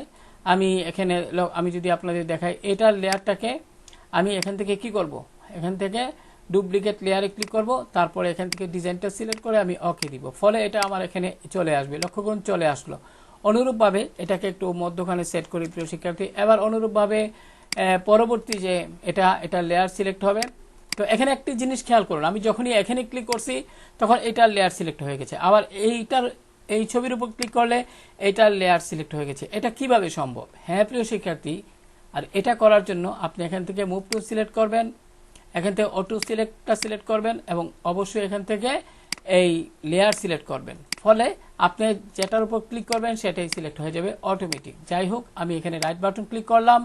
আমি যদি আপনাদের দেখাই, এটার লেয়ারটাকে আমি এখান থেকে কি করব, এখান থেকে ডুপ্লিকেট লেয়ারে ক্লিক করব, তারপরে এখান থেকে ডিজাইনটা সিলেক্ট করে আমি ওকে দিব, ফলে এটা আমার এখানে চলে আসবে। লক্ষ্য করুন চলে আসলো। অনুরূপভাবে এটাকে একটু মধ্যখানে সেট করি প্রিয় শিক্ষার্থী। এবার অনুরূপভাবে পরবর্তী যে এটা লেয়ার সিলেক্ট হবে, তো এখানে একটি জিনিস খেয়াল করুন, আমি যখনই এখানে ক্লিক করছি তখন এটার লেয়ার সিলেক্ট হয়ে গেছে, আবার এই ছবির উপর ক্লিক করলে এটার লেয়ার সিলেক্ট হয়ে গেছে। এটা কিভাবে সম্ভব? হ্যাঁ প্রিয় শিক্ষার্থী, আর এটা করার জন্য আপনি এখান থেকে মুভ টু সিলেক্ট করবেন, এখান থেকে অটো সিলেক্টটা সিলেক্ট করবেন এবং অবশ্যই এখান থেকে এই লেয়ার সিলেক্ট করবেন, ফলে আপনি যেটার উপর ক্লিক করবেন সেটাই সিলেক্ট হয়ে যাবে অটোমেটিক। যাই হোক, আমি এখানে রাইট বাটন ক্লিক করলাম,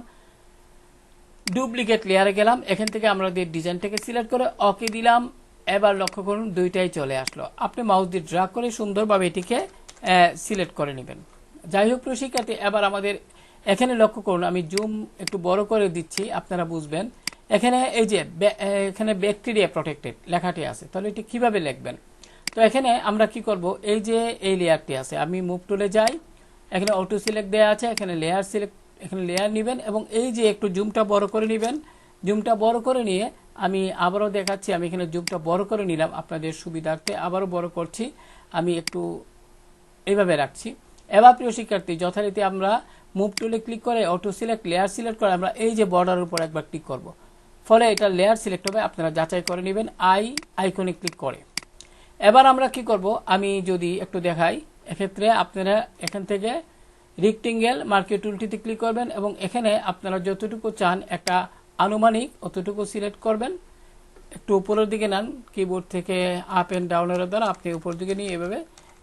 ডুপ্লিকেট লেয়ারে গেলাম, এখান থেকে আমরা ডিজাইনটাকে সিলেক্ট করে ওকে দিলাম। এবার লক্ষ্য করুন দুইটাই চলে আসলো। আপনি মাউস দিয়ে ড্র্যাগ করে সুন্দরভাবে এটিকে সিলেক্ট করে নেবেন। যাই হোক প্রিয় শিক্ষার্থী, এবার আমাদের এখানে লক্ষ্য করুন, আমি জুম একটু বড় করে দিচ্ছি, আপনারা বুঝবেন। এখানে এই যে এখানে ব্যাকটেরিয়া প্রটেক্টেড লেখাটি আছে, তাহলে এটি কিভাবে লিখবেন? তো এখানে আমরা কি করব, এই যে এই লেয়ারটি আছে, আমি মুভ টুলে যাই, এখানে অটো সিলেক্ট দেওয়া আছে, এখানে লেয়ার সিলেক্ট, এখানে লেয়ার নেবেন এবং এই যে একটু জুমটা বড় করে নেবেন। জুমটা বড় করে নিয়ে আমি আবারও দেখাচ্ছি, আমি এখানে জুমটা বড় করে নিলাম আপনাদের সুবিধার্থে, আবারও বড় করছি, আমি একটু এইভাবে রাখছি। এবার প্রিয় শিক্ষার্থী, যথারীতি আমরা মুভ টুলে ক্লিক করে অটো সিলেক্ট, লেয়ার সিলেক্ট করে আমরা এই যে বর্ডারের উপর একবার ক্লিক করব, ফলে এটা লেয়ার সিলেক্ট হবে। আপনারা যাচাই করে নেবেন আইকনে ক্লিক করে। এবার আমরা কি করব, আমি যদি একটু দেখাই, এক্ষেত্রে আপনারা এখান থেকে রেক্টেঙ্গেল মার্কে টুলটিতে ক্লিক করবেন এবং এখানে আপনারা যতটুকু চান একটা আনুমানিক অতটুকু সিলেক্ট করবেন। একটু উপরের দিকে নেন, কিবোর্ড থেকে আপ এন্ড ডাউনের দ্বারা আপনি উপর দিকে নিয়ে এভাবে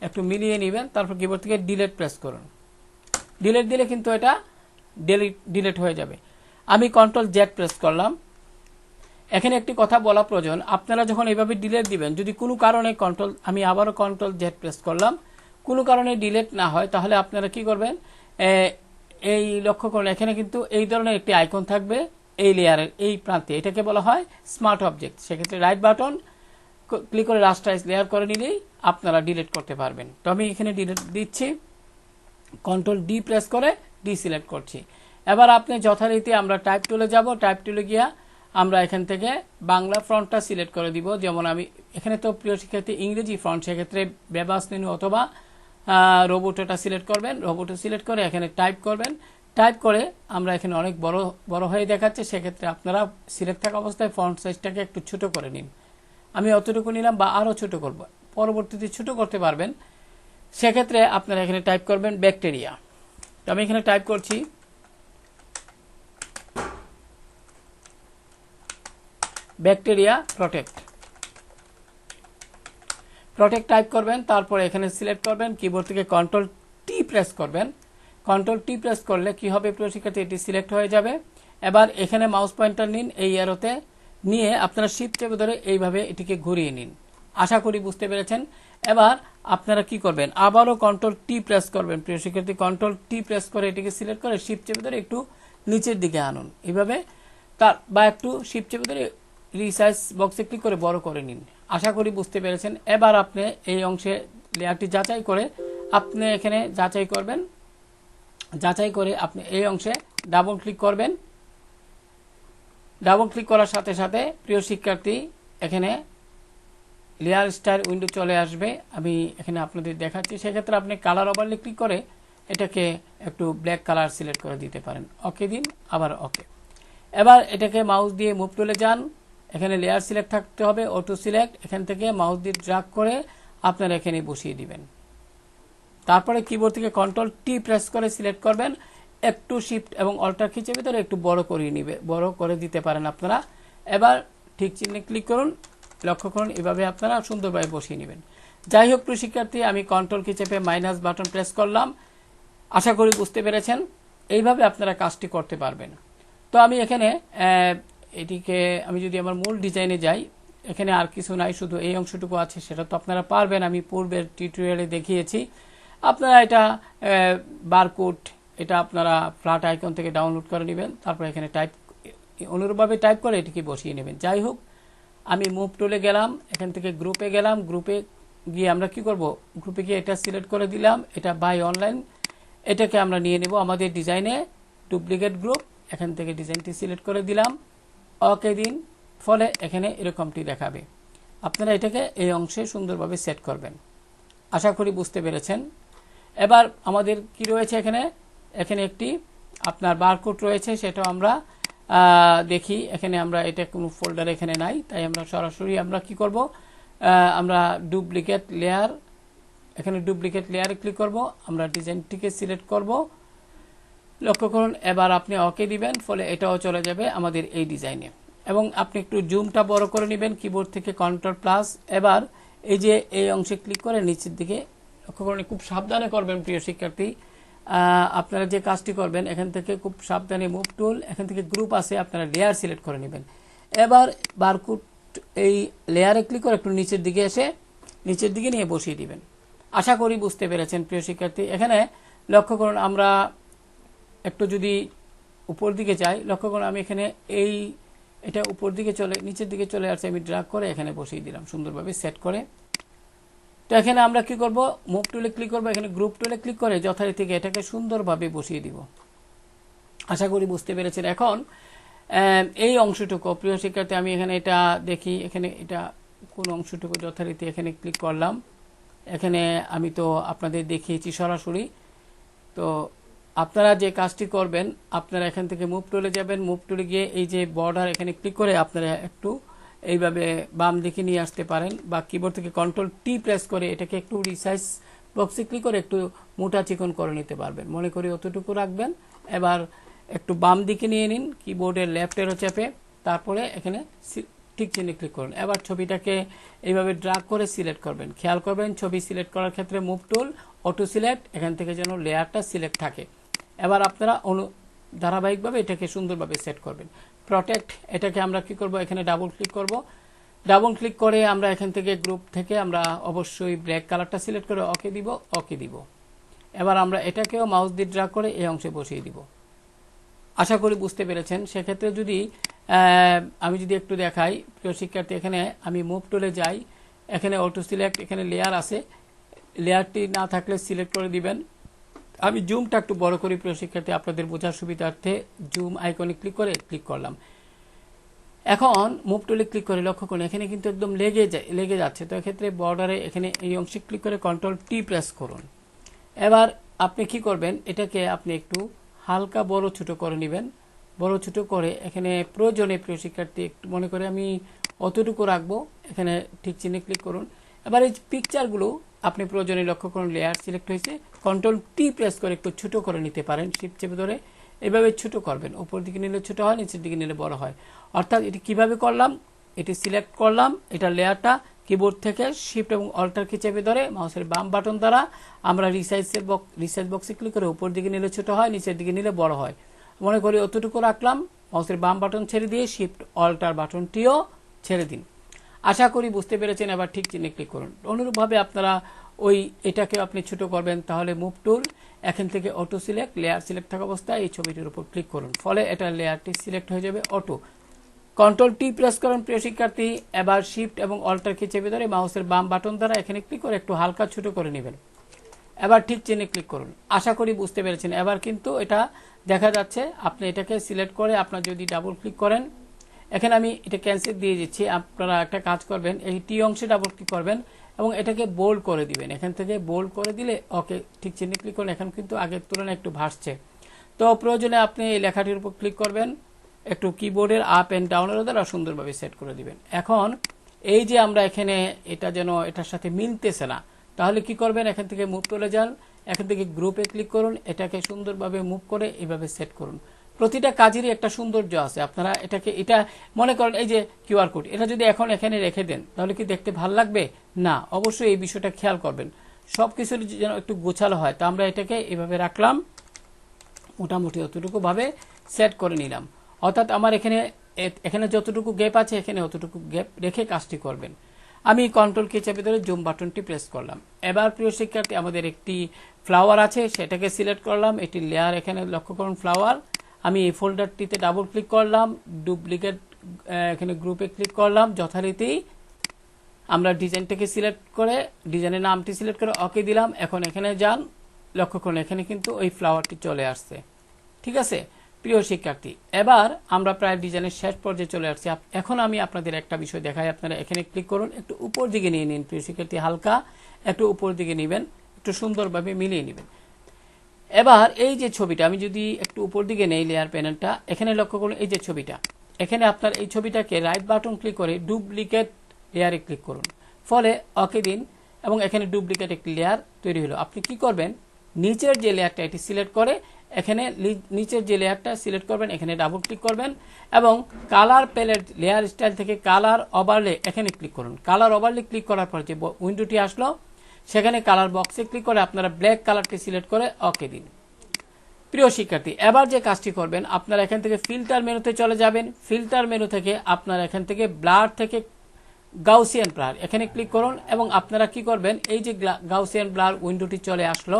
একটু মিলিয়ে নেবেন, তারপর কিবোর্ড থেকে ডিলিট প্রেস করুন। ডিলিট দিলে কিন্তু এটা ডিলিট হয়ে যাবে। আমি কন্ট্রোল জেড প্রেস করলাম। এখানে একটি কথা বলা প্রয়োজন, আপনারা যখন এইভাবে ডিলিট দিবেন, যদি কোনো কারণে আমি আবারও কন্ট্রোল জেড প্রেস করলাম, কোনো কারণে ডিলিট না হয়, তাহলে আপনারা কি করবেন, এই লক্ষ্য করুন এখানে কিন্তু এই ধরনের একটি আইকন থাকবে এই লেয়ারের এই প্রান্তে, এটাকে বলা হয় স্মার্ট অবজেক্ট। সেক্ষেত্রে রাইট বাটন ক্লিক করে রাস্টারাইজ লেয়ার করে নিলেই আপনারা ডিলিট করতে পারবেন। তো আমি এখানে ডিলিট দিচ্ছি, কন্ট্রোল ডি প্রেস করে ডি সিলেক্ট করছি। এবার আপনি যথারীতি আমরা টাইপ টুলে যাব, টাইপ টুলে গিয়া আমরা এখান থেকে বাংলা ফন্টটা সিলেক্ট করে দিব। যেমন আমি এখানে তো প্রিয় শিক্ষার্থী ইংরেজি ফন্ট, সেক্ষেত্রে বেবাস মেনু অথবা রোবোটোটা সিলেক্ট করবেন, রোবোটো সিলেক্ট করে এখানে টাইপ করবেন। টাইপ করে আমরা এখানে অনেক বড় হয়ে দেখাচ্ছে, সেক্ষেত্রে আপনারা সিলেক্ট থাকা অবস্থায় ফন্ট সাইজটাকে একটু ছোট করে নিন। আমি অতটুকু নিলাম বা আরও ছোট করব, পরবর্তীতে ছোট করতে পারবেন। সেক্ষেত্রে আপনারা এখানে টাইপ করবেন ব্যাকটেরিয়া। তো আমি এখানে টাইপ করছি ব্যাকটেরিয়া প্রটেক্ট টাইপ করবেন, তারপরে এখানে সিলেক্ট করবেন, কিবোর্ড থেকে কন্ট্রোল টি প্রেস করবেন। কন্ট্রোল টি প্রেস করলে কি হবে প্রিয় শিক্ষার্থী, এটি সিলেক্ট হয়ে যাবে। এবার এখানে মাউস পয়েন্টার নিন, এই অ্যারোতে নিয়ে আপনারা শিফট চেপে ধরে এইভাবে এটিকে ঘুরিয়ে নিন। আশা করি বুঝতে পেরেছেন। এবার আপনারা কি করবেন, আবারও কন্ট্রোল টি প্রেস করবেন প্রিয় শিক্ষার্থী, কন্ট্রোল টি প্রেস করে এটিকে সিলেক্ট করে শিফট চেপে ধরে একটু নিচের দিকে আনুন এইভাবে, বা একটু শিফট চেপে ধরে রিসাইজ বক্সে ক্লিক করে বড় করে নিন। আশা করি বুঝতে পেরেছেন। এবার আপনি এই অংশে লেয়ারটি যাচাই করে আপনি এখানে যাচাই করবেন, যাচাই করে আপনি এই অংশে ডাবল ক্লিক করবেন। ডাবল ক্লিক করার সাথে সাথে প্রিয় শিক্ষার্থী এখানে লেয়ার স্টাইল উইন্ডো চলে আসবে। আমি এখানে আপনাদের দেখাচ্ছি, সেক্ষেত্রে আপনি কালার ওভারলে ক্লিক করে এটাকে একটু ব্ল্যাক কালার সিলেক্ট করে দিতে পারেন। ওকে দিন, আবার ওকে। এবার এটাকে মাউস দিয়ে মুভ টুলে যান, এখানে লেয়ার সিলেক্ট থাকতে হবে, অটো সিলেক্ট, এখান থেকে মাউস দিয়ে ড্র্যাগ করে আপনারা এখানে বসিয়ে দিবেন। তারপরে কিবোর্ড থেকে কন্ট্রোল টি প্রেস করে সিলেক্ট করবেন, একটু শিফট এবং অল্টার খিচে ভিতরে একটু বড় করে নিবে, বড় করে দিতে পারেন আপনারা। এবার ঠিক চিহ্নে ক্লিক করুন, লক্ষ্য করুন, এভাবে আপনারা সুন্দরভাবে বসিয়ে নেবেন। যাই হোক প্রিয় শিক্ষার্থী, আমি কন্ট্রোল কি চেপে মাইনাস বাটন প্রেস করলাম। আশা করি বুঝতে পেরেছেন। এইভাবে আপনারা কাজটি করতে পারবেন। তো আমি এখানে এটিকে আমি যদি আমার মূল ডিজাইনে যাই, এখানে আর কিছু নাই, শুধু এই অংশটুকু আছে, সেটা তো আপনারা পারবেন, আমি পূর্বের টিউটোরিয়ালে দেখিয়েছি। আপনারা এটা বারকোড, এটা আপনারা ফ্ল্যাট আইকন থেকে ডাউনলোড করে নেবেন, তারপর এখানে টাইপ অনুরূপভাবে টাইপ করে এটিকে বসিয়ে নেবেন। যাই হোক, আমি মুভ টুলে গেলাম, এখান থেকে গ্রুপে গেলাম, গ্রুপে গিয়ে আমরা কি করব, গ্রুপে গিয়ে এটা সিলেক্ট করে দিলাম, এটা বাই অনলাইন, এটাকে আমরা নিয়ে নেব আমাদের ডিজাইনে, ডুপ্লিকেট গ্রুপ, এখান থেকে ডিজাইনটি সিলেক্ট করে দিলাম, ওকে দিন, ফলে এখানে এরকমটি দেখাবে। আপনারা এটাকে এই অংশে সুন্দরভাবে সেট করবেন। আশা করি বুঝতে পেরেছেন। এবার আমাদের কি রয়েছে এখানে, এখানে একটি আপনার বারকোড রয়েছে, সেটাও আমরা দেখি এখানে আমরা এটা কোনো ফোল্ডার এখানে নাই, তাই আমরা সরাসরি আমরা কি করব, আমরা ডুপ্লিকেট লেয়ার, এখানে ডুপ্লিকেট লেয়ারে ক্লিক করব, আমরা ডিজাইনটিকে সিলেক্ট করব। লক্ষ্য করুন এবার আপনি ওকে দিবেন, ফলে এটাও চলে যাবে আমাদের এই ডিজাইনে। এবং আপনি একটু জুমটা বড় করে নেবেন কিবোর্ড থেকে কন্ট্রোল+। এবার এই যে এই অংশে ক্লিক করে নিচের দিকে লক্ষ্য করুন, খুব সাবধানে করবেন প্রিয় শিক্ষার্থী। আপনারা যে কাজটি করবেন এখান থেকে খুব সাবধানে মুভ টুল, এখান থেকে গ্রুপ আছে, আপনারা লেয়ার সিলেক্ট করে নেবেন। এবার বারকোড এই লেয়ারে ক্লিক করে একটু নিচের দিকে এসে নিচের দিকে নিয়ে বসিয়ে দিবেন। আশা করি বুঝতে পেরেছেন প্রিয় শিক্ষার্থী। এখানে লক্ষ্য করুন আমরা একটু যদি উপর দিকে যাই, লক্ষ্য করুন আমি এখানে এটা উপর দিকে চলে নিচের দিকে চলে আসছে, আমি ড্র্যাগ করে এখানে বসিয়ে দিলাম সুন্দরভাবে সেট করে। তো এখানে আমরা কি করব, মুভ টুলে ক্লিক করব, এখানে গ্রুপ টুলে ক্লিক করে যথারীতি এটাকে সুন্দরভাবে বসিয়ে দিব। আশা করি বুঝতে পেরেছেন। এখন এই অংশটুকু প্রিয় শিক্ষার্থী আমি এখানে এটা দেখি, এখানে এটা কোন অংশটুকু যথারীতি এখানে ক্লিক করলাম। এখানে আমি তো আপনাদের দেখিয়েছি সরাসরি। তো আপনারা যে কাজটি করবেন, আপনারা এখান থেকে মুভ টুলে যাবেন, মুভ টুলে গিয়ে এই যে বর্ডার এখানে ক্লিক করে আপনারা একটু এইভাবে বাম দিকে নিয়ে আসতে পারেন, বা কিবোর্ড থেকে কন্ট্রোল+T প্রেস করে এটাকে একটু রিসাইজ বক্সে ক্লিক করে একটু মোটা চিকন করে নিতে পারবেন। মনে করি অতটুকু রাখবেন। এবার একটু বাম দিকে নিয়ে নিন কিবোর্ডের লেফট এরো চেপে, তারপরে এখানে ঠিক চিহ্নে ক্লিক করুন। এবার ছবিটাকে এইভাবে ড্র্যাগ করে সিলেক্ট করবেন। খেয়াল করবেন ছবি সিলেক্ট করার ক্ষেত্রে মুভ টুল, অটো সিলেক্ট, এখান থেকে যেন লেয়ারটা সিলেক্ট থাকে। এবার আপনারা ধারাবাহিকভাবে এটাকে সুন্দরভাবে সেট করবেন। প্রটেক্ট, এটাকে আমরা কি করব, এখানে ডাবল ক্লিক করব। ডাবল ক্লিক করে আমরা এখান থেকে গ্রুপ থেকে আমরা অবশ্যই ব্ল্যাক কালারটা সিলেক্ট করে ওকে দিব, ওকে দিব। এবার আমরা এটাকেও মাউস দিয়ে ড্র্যাগ করে এই অংশে বসিয়ে দিব। আশা করি বুঝতে পেরেছেন। সেক্ষেত্রে যদি আমি যদি একটু দেখাই প্রিয় শিক্ষার্থী, এখানে আমি মুভ টুলে যাই, এখানে অটো সিলেক্ট, এখানে লেয়ার আছে, লেয়ারটি না থাকলে সিলেক্ট করে দিবেন। আমি জুমটা একটু বড় করি প্রিয় শিক্ষার্থী আপনাদের বোঝার সুবিধার্থে, জুম আইকনে ক্লিক করে ক্লিক করলাম। এখন মুভ টুলে ক্লিক করে লক্ষ্য করুন এখানে কিন্তু একদম লেগে যাচ্ছে। তো এক্ষেত্রে বর্ডারে এখানে এই অংশে ক্লিক করে কন্ট্রোল+T প্রেস করুন। এবার আপনি কি করবেন, এটাকে আপনি একটু হালকা বড় ছোট করে নেবেন। বড় ছোট করে এখানে প্রয়োজনে প্রিয় শিক্ষার্থী একটু মনে করে আমি অতটুকু রাখবো, এখানে ঠিক চিহ্নে ক্লিক করুন। এবার এই পিকচারগুলো আপনি প্রয়োজনে লক্ষ্য করুন লেয়ার সিলেক্ট হয়েছে, কন্ট্রোল+T প্রেস করে একটু ছোট করে নিতে পারেন, শিফট চেপে ধরে এভাবে ছোট করবেন। উপর দিকে নিলে ছোট হয়, নিচের দিকে নিলে বড় হয়। অর্থাৎ এটি কিভাবে করলাম, এটি সিলেক্ট করলাম, এটা লেয়ারটা কিবোর্ড থেকে শিফট এবং অল্টার কি চেপে ধরে মাউসের বাম বাটন দ্বারা আমরা রিসাইজ বক্সে ক্লিক করে উপর দিকে নিলে ছোট হয়, নিচের দিকে নিলে বড় হয়। মনে করি অতটুকু রাখলাম, মাউসের বাম বাটন ছেড়ে দিয়ে শিফট অল্টার বাটনটিও ছেড়ে দিন। আশা করি বুঝতে পেরেছেন। এবার ঠিক চিহ্নে ক্লিক করুন। অনুরূপভাবে আপনারা এটাকে আপনি ছোট করবেন, তাহলে মুভ টুল, এখান থেকে অটো সিলেক্ট, লেয়ার সিলেক্ট থাকা অবস্থায় এই ছবিটির উপর ক্লিক করুন, ফলে এটা লেয়ারটি সিলেক্ট হয়ে যাবে অটো। কন্ট্রোল+T প্রেস করুন প্রিয় শিক্ষার্থী। এবার শিফট এবং অল্টার কি চেপে ধরে মাউসের বাম বাটন দ্বারা এখানে ক্লিক করে একটু হালকা ছোট করে নেবেন। এবার ঠিক চিহ্নে ক্লিক করুন। আশা করি বুঝতে পেরেছেন। এবার কিন্তু এটা দেখা যাচ্ছে। আপনি এটাকে সিলেক্ট করে আপনার যদি ডাবল ক্লিক করেন, এখানে আমি এটা ক্যান্সেল দিয়ে দিচ্ছি। আপনারা একটা কাজ করবেন, এই টি অংশে ডাবল ক্লিক করবেন এবং এটাকে বোল্ড করে দিবেন। এখান থেকে বোল্ড করে দিলে ওকে ঠিক চিহ্নে ক্লিক করুন। এখন কিন্তু আগের তুলনায় একটু ভাসছে। তো প্রয়োজনে আপনি এই লেখাটির উপর ক্লিক করবেন, একটু কিবোর্ডের আপ এন্ড ডাউনের দ্বারা সুন্দরভাবে সেট করে দিবেন। এখন এই যে আমরা এখানে এটা যেন এটার সাথে মিলতেছে না, তাহলে কি করবেন, এখান থেকে মুভ টুলে যান, এখান থেকে গ্রুপে ক্লিক করুন, এটাকে সুন্দরভাবে মুভ করে এইভাবে সেট করুন। প্রতিটা কাজেরই একটা সৌন্দর্য আছে। আপনারা এটা মনে করেন এই যে কিউআর কোড, এটা যদি এখন এখানে রেখে দেন তাহলে কি দেখতে ভালো লাগবে না? অবশ্যই এই বিষয়টা খেয়াল করবেন, সবকিছুর যেন একটু গোছালো হয়। তো আমরা এটাকে এভাবে রাখলাম, মোটামুটি অতটুকু ভাবে সেট করে নিলাম। অর্থাৎ আমার এখানে যতটুকু গ্যাপ আছে এখানে অতটুকু গ্যাপ রেখে কাজটি করবেন। আমি কন্ট্রোল কি চেপে ধরে জুম বাটনটি প্রেস করলাম। এবার প্রিয় শিক্ষার্থী আমাদের একটি ফ্লাওয়ার আছে, সেটাকে সিলেক্ট করলাম। এটি লেয়ার, এখানে লক্ষ্য করুন ফ্লাওয়ার। আমি এই ফোল্ডারটিতে ডাবল ক্লিক করলাম, ডুপ্লিকেট এখানে গ্রুপে ক্লিক করলাম। যথারীতি আমরা ডিজাইনটাকে সিলেক্ট করে ডিজাইনের নামটি সিলেক্ট করে ওকে দিলাম। এখন এখানে যান, লক্ষ্য করুন এখানে কিন্তু ওই ফ্লাওয়ারটি চলে আসছে। ঠিক আছে প্রিয় শিক্ষার্থী, এবার আমরা প্রায় ডিজাইনের শেষ পর্যায়ে চলে আসছি। এখন আমি আপনাদের একটা বিষয় দেখাই। আপনারা এখানে ক্লিক করুন, একটু উপর দিকে নিয়ে নিন প্রিয় শিক্ষার্থী, হালকা একটু উপর দিকে নেবেন, একটু সুন্দরভাবে মিলিয়ে নেবেন। এবার এই যে ছবিটা আমি যদি একটু উপর দিকে নেই লেয়ার প্যানেলটা, এখানে লক্ষ্য করুন এই যে ছবিটা, এখানে আপনার এই ছবিটাকে রাইট বাটন ক্লিক করে ডুপ্লিকেট লেয়ারে ক্লিক করুন, ফলে ওকে দিন এবং এখানে ডুপ্লিকেট একটি লেয়ার তৈরি হলো। আপনি কি করবেন, নিচের যে লেয়ারটা এটি সিলেক্ট করে এখানে নিচের যে লেয়ারটা সিলেক্ট করবেন, এখানে ডাবল ক্লিক করবেন এবং কালার প্যালেট লেয়ার স্টাইল থেকে কালার ওভারলে এখানে ক্লিক করুন। কালার ওভারলে ক্লিক করার পর যে উইন্ডোটি আসলো সেখানে কালার বক্সে ক্লিক করে আপনারা ব্ল্যাক কালারটি সিলেক্ট করে ওকে দিন। প্রিয় শিক্ষার্থী, এবার যে কাজটি করবেন, আপনারা এখান থেকে ফিল্টার মেনুতে চলে যাবেন। ফিল্টার মেনু থেকে আপনারা এখান থেকে ব্লার থেকে গাউসিয়ান ব্লার এখানে ক্লিক করুন এবং আপনারা কি করবেন, এই যে গাউসিয়ান ব্লার উইন্ডোটি চলে আসলো,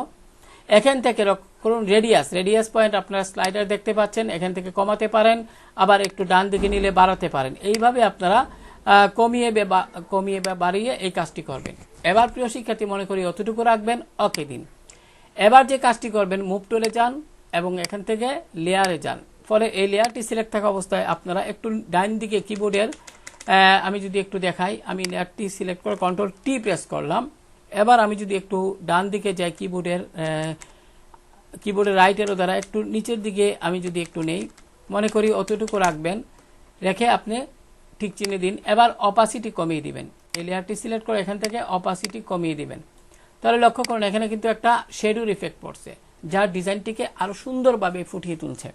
এখান থেকে করুন রেডিয়াস পয়েন্ট আপনারা স্লাইডার দেখতে পাচ্ছেন, এখান থেকে কমাতে পারেন, আবার একটু ডান দিকে নিলে বাড়াতে পারেন। এইভাবে আপনারা কমিয়ে বা বাড়িয়ে এই কাজটি করবেন। এবার প্রিয় শিক্ষার্থী, মনে করি অতটুকু রাখবেন, ওকে দিন। এবার যে কাজটি করবেন, মুভ টুলে যান এবং এখান থেকে লেয়ারে যান, ফলে এই লেয়ারটি সিলেক্ট থাকা অবস্থায় আপনারা একটু ডান দিকে কিবোর্ডের আমি যদি একটু দেখাই, আমি লেয়ারটি সিলেক্ট করে কন্ট্রোল টি প্রেস করলাম। এবার আমি যদি একটু ডান দিকে যাই কিবোর্ডের রাইট এরো দ্বারা একটু নিচের দিকে আমি যদি একটু নেই, মনে করি অতটুকু রাখবেন, রেখে আপনি ঠিক চিহ্নে দিন। এবার অপাসিটি কমিয়ে দিবেন, এই লেয়ারটি সিলেক্ট করে এখান থেকে অপাসিটি কমিয়ে দিবেন। তাহলে লক্ষ্য করুন এখানে কিন্তু একটা শেডোর ইফেক্ট পড়ছে, যা ডিজাইনটিকে আরো সুন্দরভাবে ফুটিয়ে তুলছে।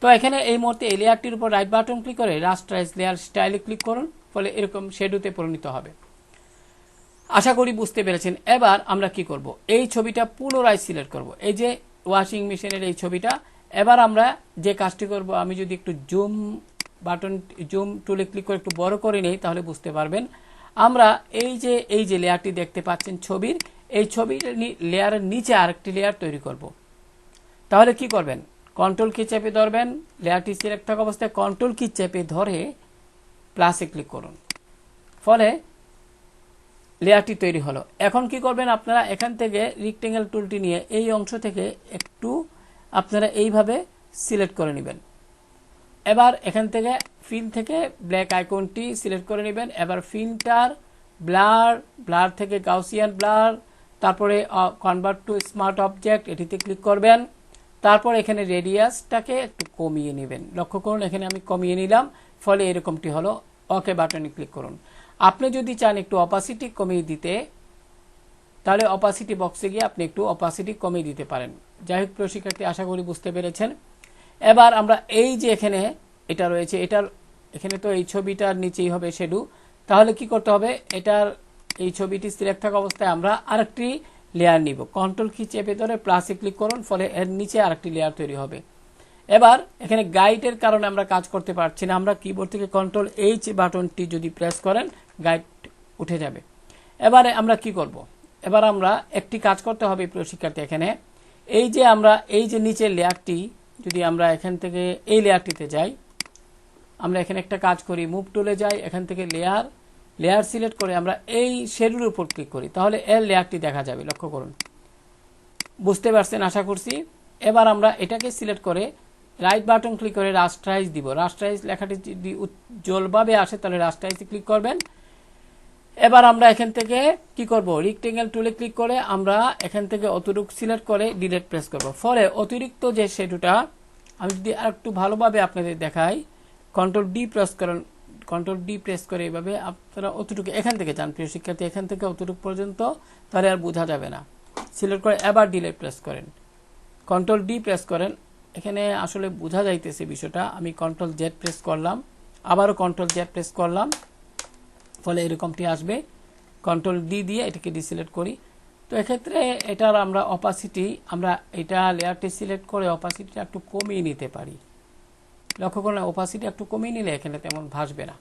তো এখানে এই মুহূর্তে এই লেয়ারটির উপর রাইট বাটন ক্লিক করে রাস্টারাইজ লেয়ার স্টাইলে ক্লিক করুন, ফলে এরকম শেডোতে পরিণত হবে। আশা করি বুঝতে পেরেছেন। এবার আমরা কি করব, এই ছবিটা পুনরায় সিলেক্ট করব, এই যে ওয়াশিং মেশিনের এই ছবিটা। এবার আমরা যে কাজটি করব, আমি যদি একটু জুম টুলে ক্লিক করে একটু বড় করে নেই, তাহলে বুঝতে পারবেন। আমরা এই যে লেয়ারটি দেখতে পাচ্ছেন ছবির, এই ছবির লেয়ারের নিচে আরেকটি লেয়ার তৈরি করব। তাহলে কি করবেন, কন্ট্রোল কি চেপে ধরবেন, লেয়ারটি সিলেক্ট থাকা অবস্থায় কন্ট্রোল কি চেপে ধরে প্লাসে ক্লিক করুন, ফলে লেয়ারটি তৈরি হলো। এখন কি করবেন, আপনারা এখান থেকে রেক্টেঙ্গেল টুলটি নিয়ে এই অংশ থেকে একটু আপনারা এইভাবে সিলেক্ট করে নেবেন। এবার এখান থেকে ফিল থেকে ব্ল্যাক আইকনটি সিলেক্ট করে নেবেন। এবার ফিল্টার ব্লার থেকে গাউসিয়ান ব্লার, তারপরে কনভার্ট টু স্মার্ট অবজেক্ট এটিতে ক্লিক করবেন। তারপর এখানে রেডিয়াসটাকে একটু কমিয়ে নেবেন, লক্ষ্য করুন এখানে আমি কমিয়ে নিলাম, ফলে এরকমটি হলো। ওকে বাটনে ক্লিক করুন। আপনি যদি চান একটু অপাসিটি কমিয়ে দিতে, তাহলে অপাসিটি বক্সে গিয়ে আপনি একটু অপাসিটি কমিয়ে দিতে পারেন। যাই হোক প্রিয় শিক্ষার্থী, আশা করি বুঝতে পেরেছেন। এবার আমরা এই যে এখানে এটা রয়েছে, এখানে তো এই ছবিটার নিচেই হবে শেডো, তাহলে কি করতে হবে, এই ছবিটি সিলেক্ট থাকা অবস্থায় আমরা আরেকটি লেয়ার নিব। কন্ট্রোল কি চেপে ধরে প্লাসে ক্লিক করুন, ফলে এর নিচে আরেকটি লেয়ার তৈরি হবে। এবার এখানে গাইডের কারণে আমরা কাজ করতে পারছি না, আমরা কিবোর্ড থেকে কন্ট্রোল এইচ বাটনটি যদি প্রেস করেন গাইড উঠে যাবে। এবারে আমরা কি করব, এবার আমরা একটি কাজ করতে হবে প্রিয় শিক্ষার্থী। এখানে এই যে নিচের লেয়ারটি, যদি আমরা এখান থেকে এই লেয়ারটিতে যাই, আমরা এখানে একটা কাজ করি, মুভ টুলে যাই, এখান থেকে লেয়ার সিলেক্ট করে আমরা এই শেডোর উপর ক্লিক করি, তাহলে এর লেয়ারটি দেখা যাবে। লক্ষ্য করুন, বুঝতে পারছেন আশা করছি। এবার আমরা এটাকে সিলেক্ট করে রাইট বাটন ক্লিক করে রাস্টারাইজ দিব। রাস্টারাইজ লেখাটি যদি উজ্জ্বলভাবে আসে তাহলে রাস্টারাইজে ক্লিক করবেন। এবার আমরা এখান থেকে কি করব, রেক্টেঙ্গেল টুলে ক্লিক করে আমরা এখান থেকে অতটুকু সিলেক্ট করে ডিলিট প্রেস করব, ফলে অতিরিক্ত যে শেডোটা, আমি যদি আর একটু ভালোভাবে আপনাদের দেখাই, কন্ট্রোল ডি প্রেস করে এইভাবে আপনারা অতটুকু এখান থেকে যান প্রিয় শিক্ষার্থী, এখান থেকে অতটুকু পর্যন্ত, তাহলে আর বোঝা যাবে না। সিলেক্ট করে এবার ডিলিট প্রেস করেন, কন্ট্রোল ডি প্রেস করেন, এখানে আসলে বোঝা যাইতেছে বিষয়টা। আমি কন্ট্রোল জেড প্রেস করলাম, আবারও কন্ট্রোল জেড প্রেস করলাম, ফলে এরকমটি আসবে। কন্ট্রোল ডি দিয়ে এটাকে ডিসিলেক্ট করি। তো এক্ষেত্রে এটার আমরা অপাসিটি, আমরা এটা লেয়ারটি সিলেক্ট করে অপাসিটিটা একটু কমিয়ে নিতে পারি। লক্ষ্য করুন অপাসিটি একটু কমিয়ে নিলে এখানে তেমন ভাসবে না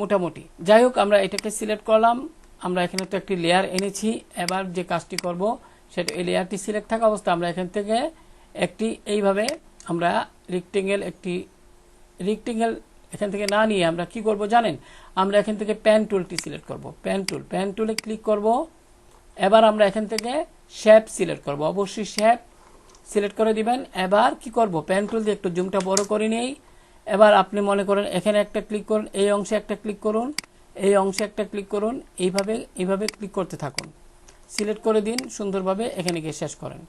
মোটামুটি। যাই হোক, আমরা এটাকে সিলেক্ট করলাম, আমরা এখানে তো একটি লেয়ার এনেছি। এবার যে কাজটি করব সেটা, এই লেয়ারটি সিলেক্ট থাকা অবস্থা আমরা এখান থেকে এইভাবে আমরা রেক্টেঙ্গেল এখান থেকে না নিয়ে আমরা কি করব জানেন, আমরা এখান থেকে প্যান টুলটি সিলেক্ট করব। প্যান টুলে ক্লিক করব। এবার আমরা এখান থেকে শেপ সিলেক্ট করব, অবশ্যই শেপ সিলেক্ট করে দিবেন। এবার কি করব, প্যান টুল দিয়ে একটু জুমটা বড় করে নেই। এবার আপনি মনে করেন এখানে একটা ক্লিক করুন, এই অংশে একটা ক্লিক করুন, এই অংশে একটা ক্লিক করুন, এইভাবে ক্লিক করতে থাকুন, সিলেক্ট করে দিন সুন্দরভাবে, এখানে গিয়ে শেষ করেন।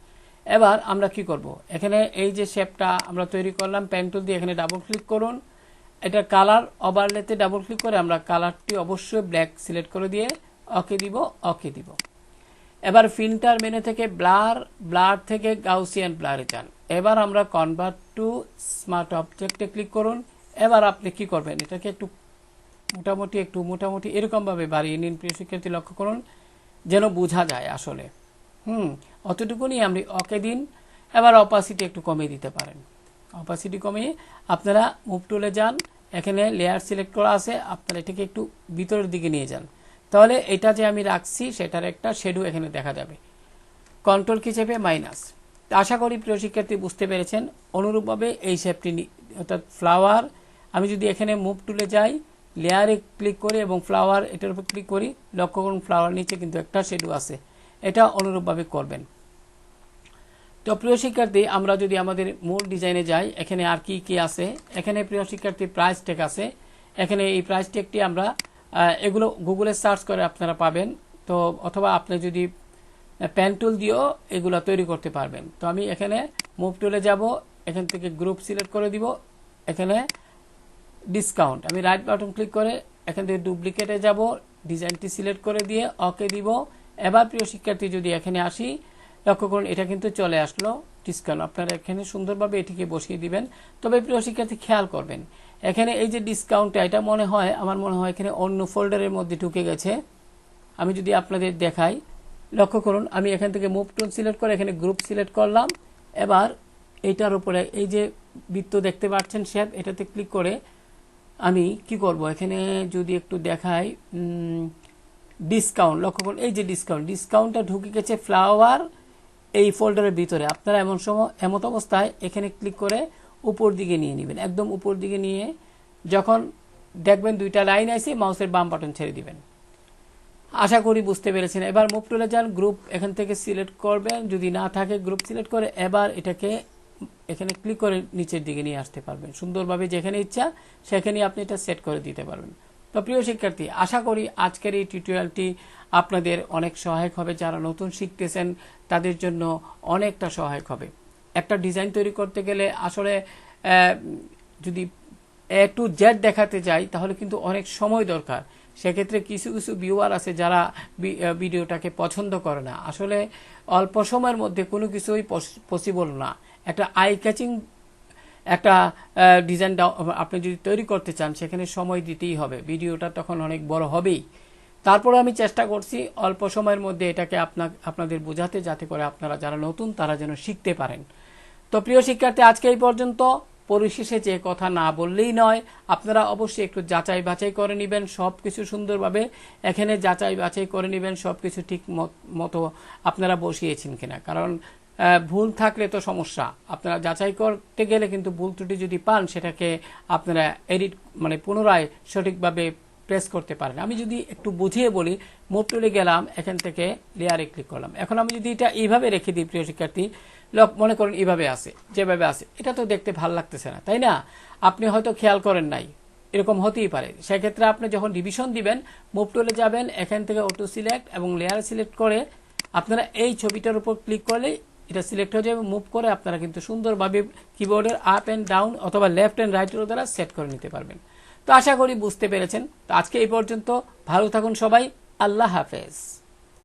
এবার আমরা কি করব, এখানে এই যে শেপটা আমরা তৈরি করলাম পেন টুল দিয়ে, এখানে ডাবল ক্লিক করুন। এটা কালার ওভারলেতে ডাবল ক্লিক করে আমরা কালারটি অবশ্যই ব্ল্যাক সিলেক্ট করে দিয়ে ওকে দিব, ওকে দিব। এবার ফিল্টার মেনু থেকে ব্লার থেকে গাউসিয়ান ব্লারে যান। এবার আমরা কনভার্ট টু স্মার্ট অবজেক্টে ক্লিক করুন। এবার আপনি কি করবেন, এটাকে একটু মোটামুটি এরকমভাবে বাড়িয়ে নিন। প্রিয় শিক্ষার্থী লক্ষ্য করুন যেন বোঝা যায় আসলে। অতটুকুনি আপনি ওকে দিন। এবার অপাসিটি একটু কমিয়ে দিতে পারেন। অপাসিটি কমিয়ে আপনারা মুভ টুলে যান, এখানে লেয়ার সিলেক্ট করা আছে, আপনারা এটাকে একটু ভিতরের দিকে নিয়ে যান। তাহলে এটা যে আমি রাখছি সেটার একটা শেডো এখানে দেখা যাবে। কন্ট্রোল কি চেপে মাইনাস। আশা করি প্রিয় শিক্ষার্থী বুঝতে পেরেছেন। অনুরূপভাবে এই শেপটি অর্থাৎ ফ্লাওয়ার, আমি যদি এখানে মুভ টুলে যাই, লেয়ারে ক্লিক করি এবং ফ্লাওয়ার এটার উপর ক্লিক করি, লক্ষ্য করুন ফ্লাওয়ার নিচে কিন্তু একটা শেডো আছে। এটা অনুরূপভাবে করবেন। তো প্রিয় শিক্ষার্থী আমরা যদি আমাদের মূল ডিজাইনে যাই, এখানে আর কি কি আছে, এখানে প্রিয় শিক্ষার্থী প্রাইস ট্যাগ আছে। এখানে এই প্রাইস ট্যাগটি আমরা এগুলো গুগলে সার্চ করে আপনারা পাবেন। তো অথবা আপনি যদি পেন টুল দিয়েও এগুলো তৈরি করতে পারবেন। তো আমি এখানে মুভ টুলে যাব, এখান থেকে গ্রুপ সিলেক্ট করে দিব, এখানে ডিসকাউন্ট আমি রাইট বাটন ক্লিক করে এখান থেকে ডুপ্লিকেটে যাব, ডিজাইনটি সিলেক্ট করে দিয়ে ওকে দিব। এবার প্রিয় শিক্ষার্থী যদি এখানে আসি, লক্ষ্য করুন এটা কিন্তু চলে আসলো ডিসকাউন্ট। আপনারা এখানে সুন্দরভাবে এটিকে বসিয়ে দিবেন। তবে প্রিয় শিক্ষার্থী খেয়াল করবেন, এখানে এই যে ডিসকাউন্টটা, এটা আমার মনে হয় এখানে অন্য ফোল্ডারের মধ্যে ঢুকে গেছে। আমি যদি আপনাদের দেখাই, লক্ষ্য করুন আমি এখান থেকে মুভ টুল সিলেক্ট করে এখানে গ্রুপ সিলেক্ট করলাম। এবার এইটার উপরে এই যে বৃত্ত দেখতে পাচ্ছেন শেপ, এটাতে ক্লিক করে আমি কি করব, এখানে যদি একটু দেখাই ডিসকাউন্ট, লক্ষ্য করুন এই যে ডিসকাউন্টটা ঢুকে গেছে ফ্লাওয়ার এই ফোল্ডারের ভিতরে। আপনারা এমত অবস্থায় এখানে ক্লিক করে উপর দিকে নিয়ে নেবেন, একদম উপর দিকে নিয়ে যখন দেখবেন দুইটা লাইন আছে, মাউসের বাম বাটন ছেড়ে দিবেন। আশা করি বুঝতে পেরেছেন। এবার মুভ টুলে যান, গ্রুপ এখান থেকে সিলেক্ট করবেন, যদি না থাকে গ্রুপ সিলেক্ট করে এবার এটাকে এখানে ক্লিক করে নিচের দিকে নিয়ে আসতে পারবেন। সুন্দরভাবে যেখানে ইচ্ছা সেখানে আপনি এটা সেট করে দিতে পারবেন। তো প্রিয় শিক্ষার্থী আশা করি আজকের এই টিউটোরিয়ালটি আপনাদের অনেক সহায়ক হবে। যারা নতুন শিখতেছেন তাদের জন্য অনেকটা সহায়ক হবে। একটা ডিজাইন তৈরি করতে গেলে আসলে যদি A to Z দেখাতে যাই তাহলে কিন্তু অনেক সময় দরকার। সেক্ষেত্রে কিছু ভিউয়ার আছে যারা ভিডিওটাকে পছন্দ করে না। আসলে অল্প সময়ের মধ্যে কোনো কিছুই পসিবল না। একটা আই ক্যাচিং একটা ডিজাইন আপনি যদি তৈরি করতে চান সেখানে সময় দিতেই হবে, ভিডিওটা তখন অনেক বড় হবেই। তারপরে আমি চেষ্টা করছি অল্প সময়ের মধ্যে এটাকে আপনাদের বোঝাতে, যাতে করে আপনারা যারা নতুন তারা যেন শিখতে পারেন। তো প্রিয় শিক্ষার্থী আজকে এই পর্যন্ত। পরিশেষে যে কথা না বললেই নয়, আপনারা অবশ্যই একটু যাচাই বাছাই করে নেবেন সব কিছু সুন্দরভাবে। এখানে যাচাই বাছাই করে নেবেন সব কিছু ঠিক মতো আপনারা বসিয়েছেন কিনা, কারণ ভুল থাকলে তো সমস্যা। আপনারা যাচাই করতে গেলে কিন্তু ভুল ত্রুটি যদি পান সেটাকে আপনারা এডিট পুনরায় সঠিকভাবে প্রেস করতে পারেন। আমি যদি একটু বুঝিয়ে বলি, মুভ টুলে গেলাম, এখান থেকে লেয়ারে ক্লিক করলাম। এখন আমি যদি এটা এইভাবে রেখে দিই প্রিয় শিক্ষার্থী, মনে করেন এইভাবে আছে, যেভাবে আছে এটা তো দেখতে ভালো লাগতেছে না, তাই না? আপনি হয়তো খেয়াল করেন নাই, এরকম হতেই পারে। সেক্ষেত্রে আপনি যখন ডিভিশন দিবেন, মুভ টুলে যাবেন, এখান থেকে অটো সিলেক্ট এবং লেয়ার সিলেক্ট করে আপনারা এই ছবিটার উপর ক্লিক করলে এটা সিলেক্ট হয়ে যাবে। মুভ করে আপনারা কিন্তু সুন্দরভাবে কিবোর্ডের আপ অ্যান্ড ডাউন অথবা লেফট অ্যান্ড রাইটের দ্বারা সেট করে নিতে পারবেন। তো আশা করি বুঝতে পেরেছেন। তো আজকে এই পর্যন্ত, ভালো থাকুন সবাই, আল্লাহ হাফেজ।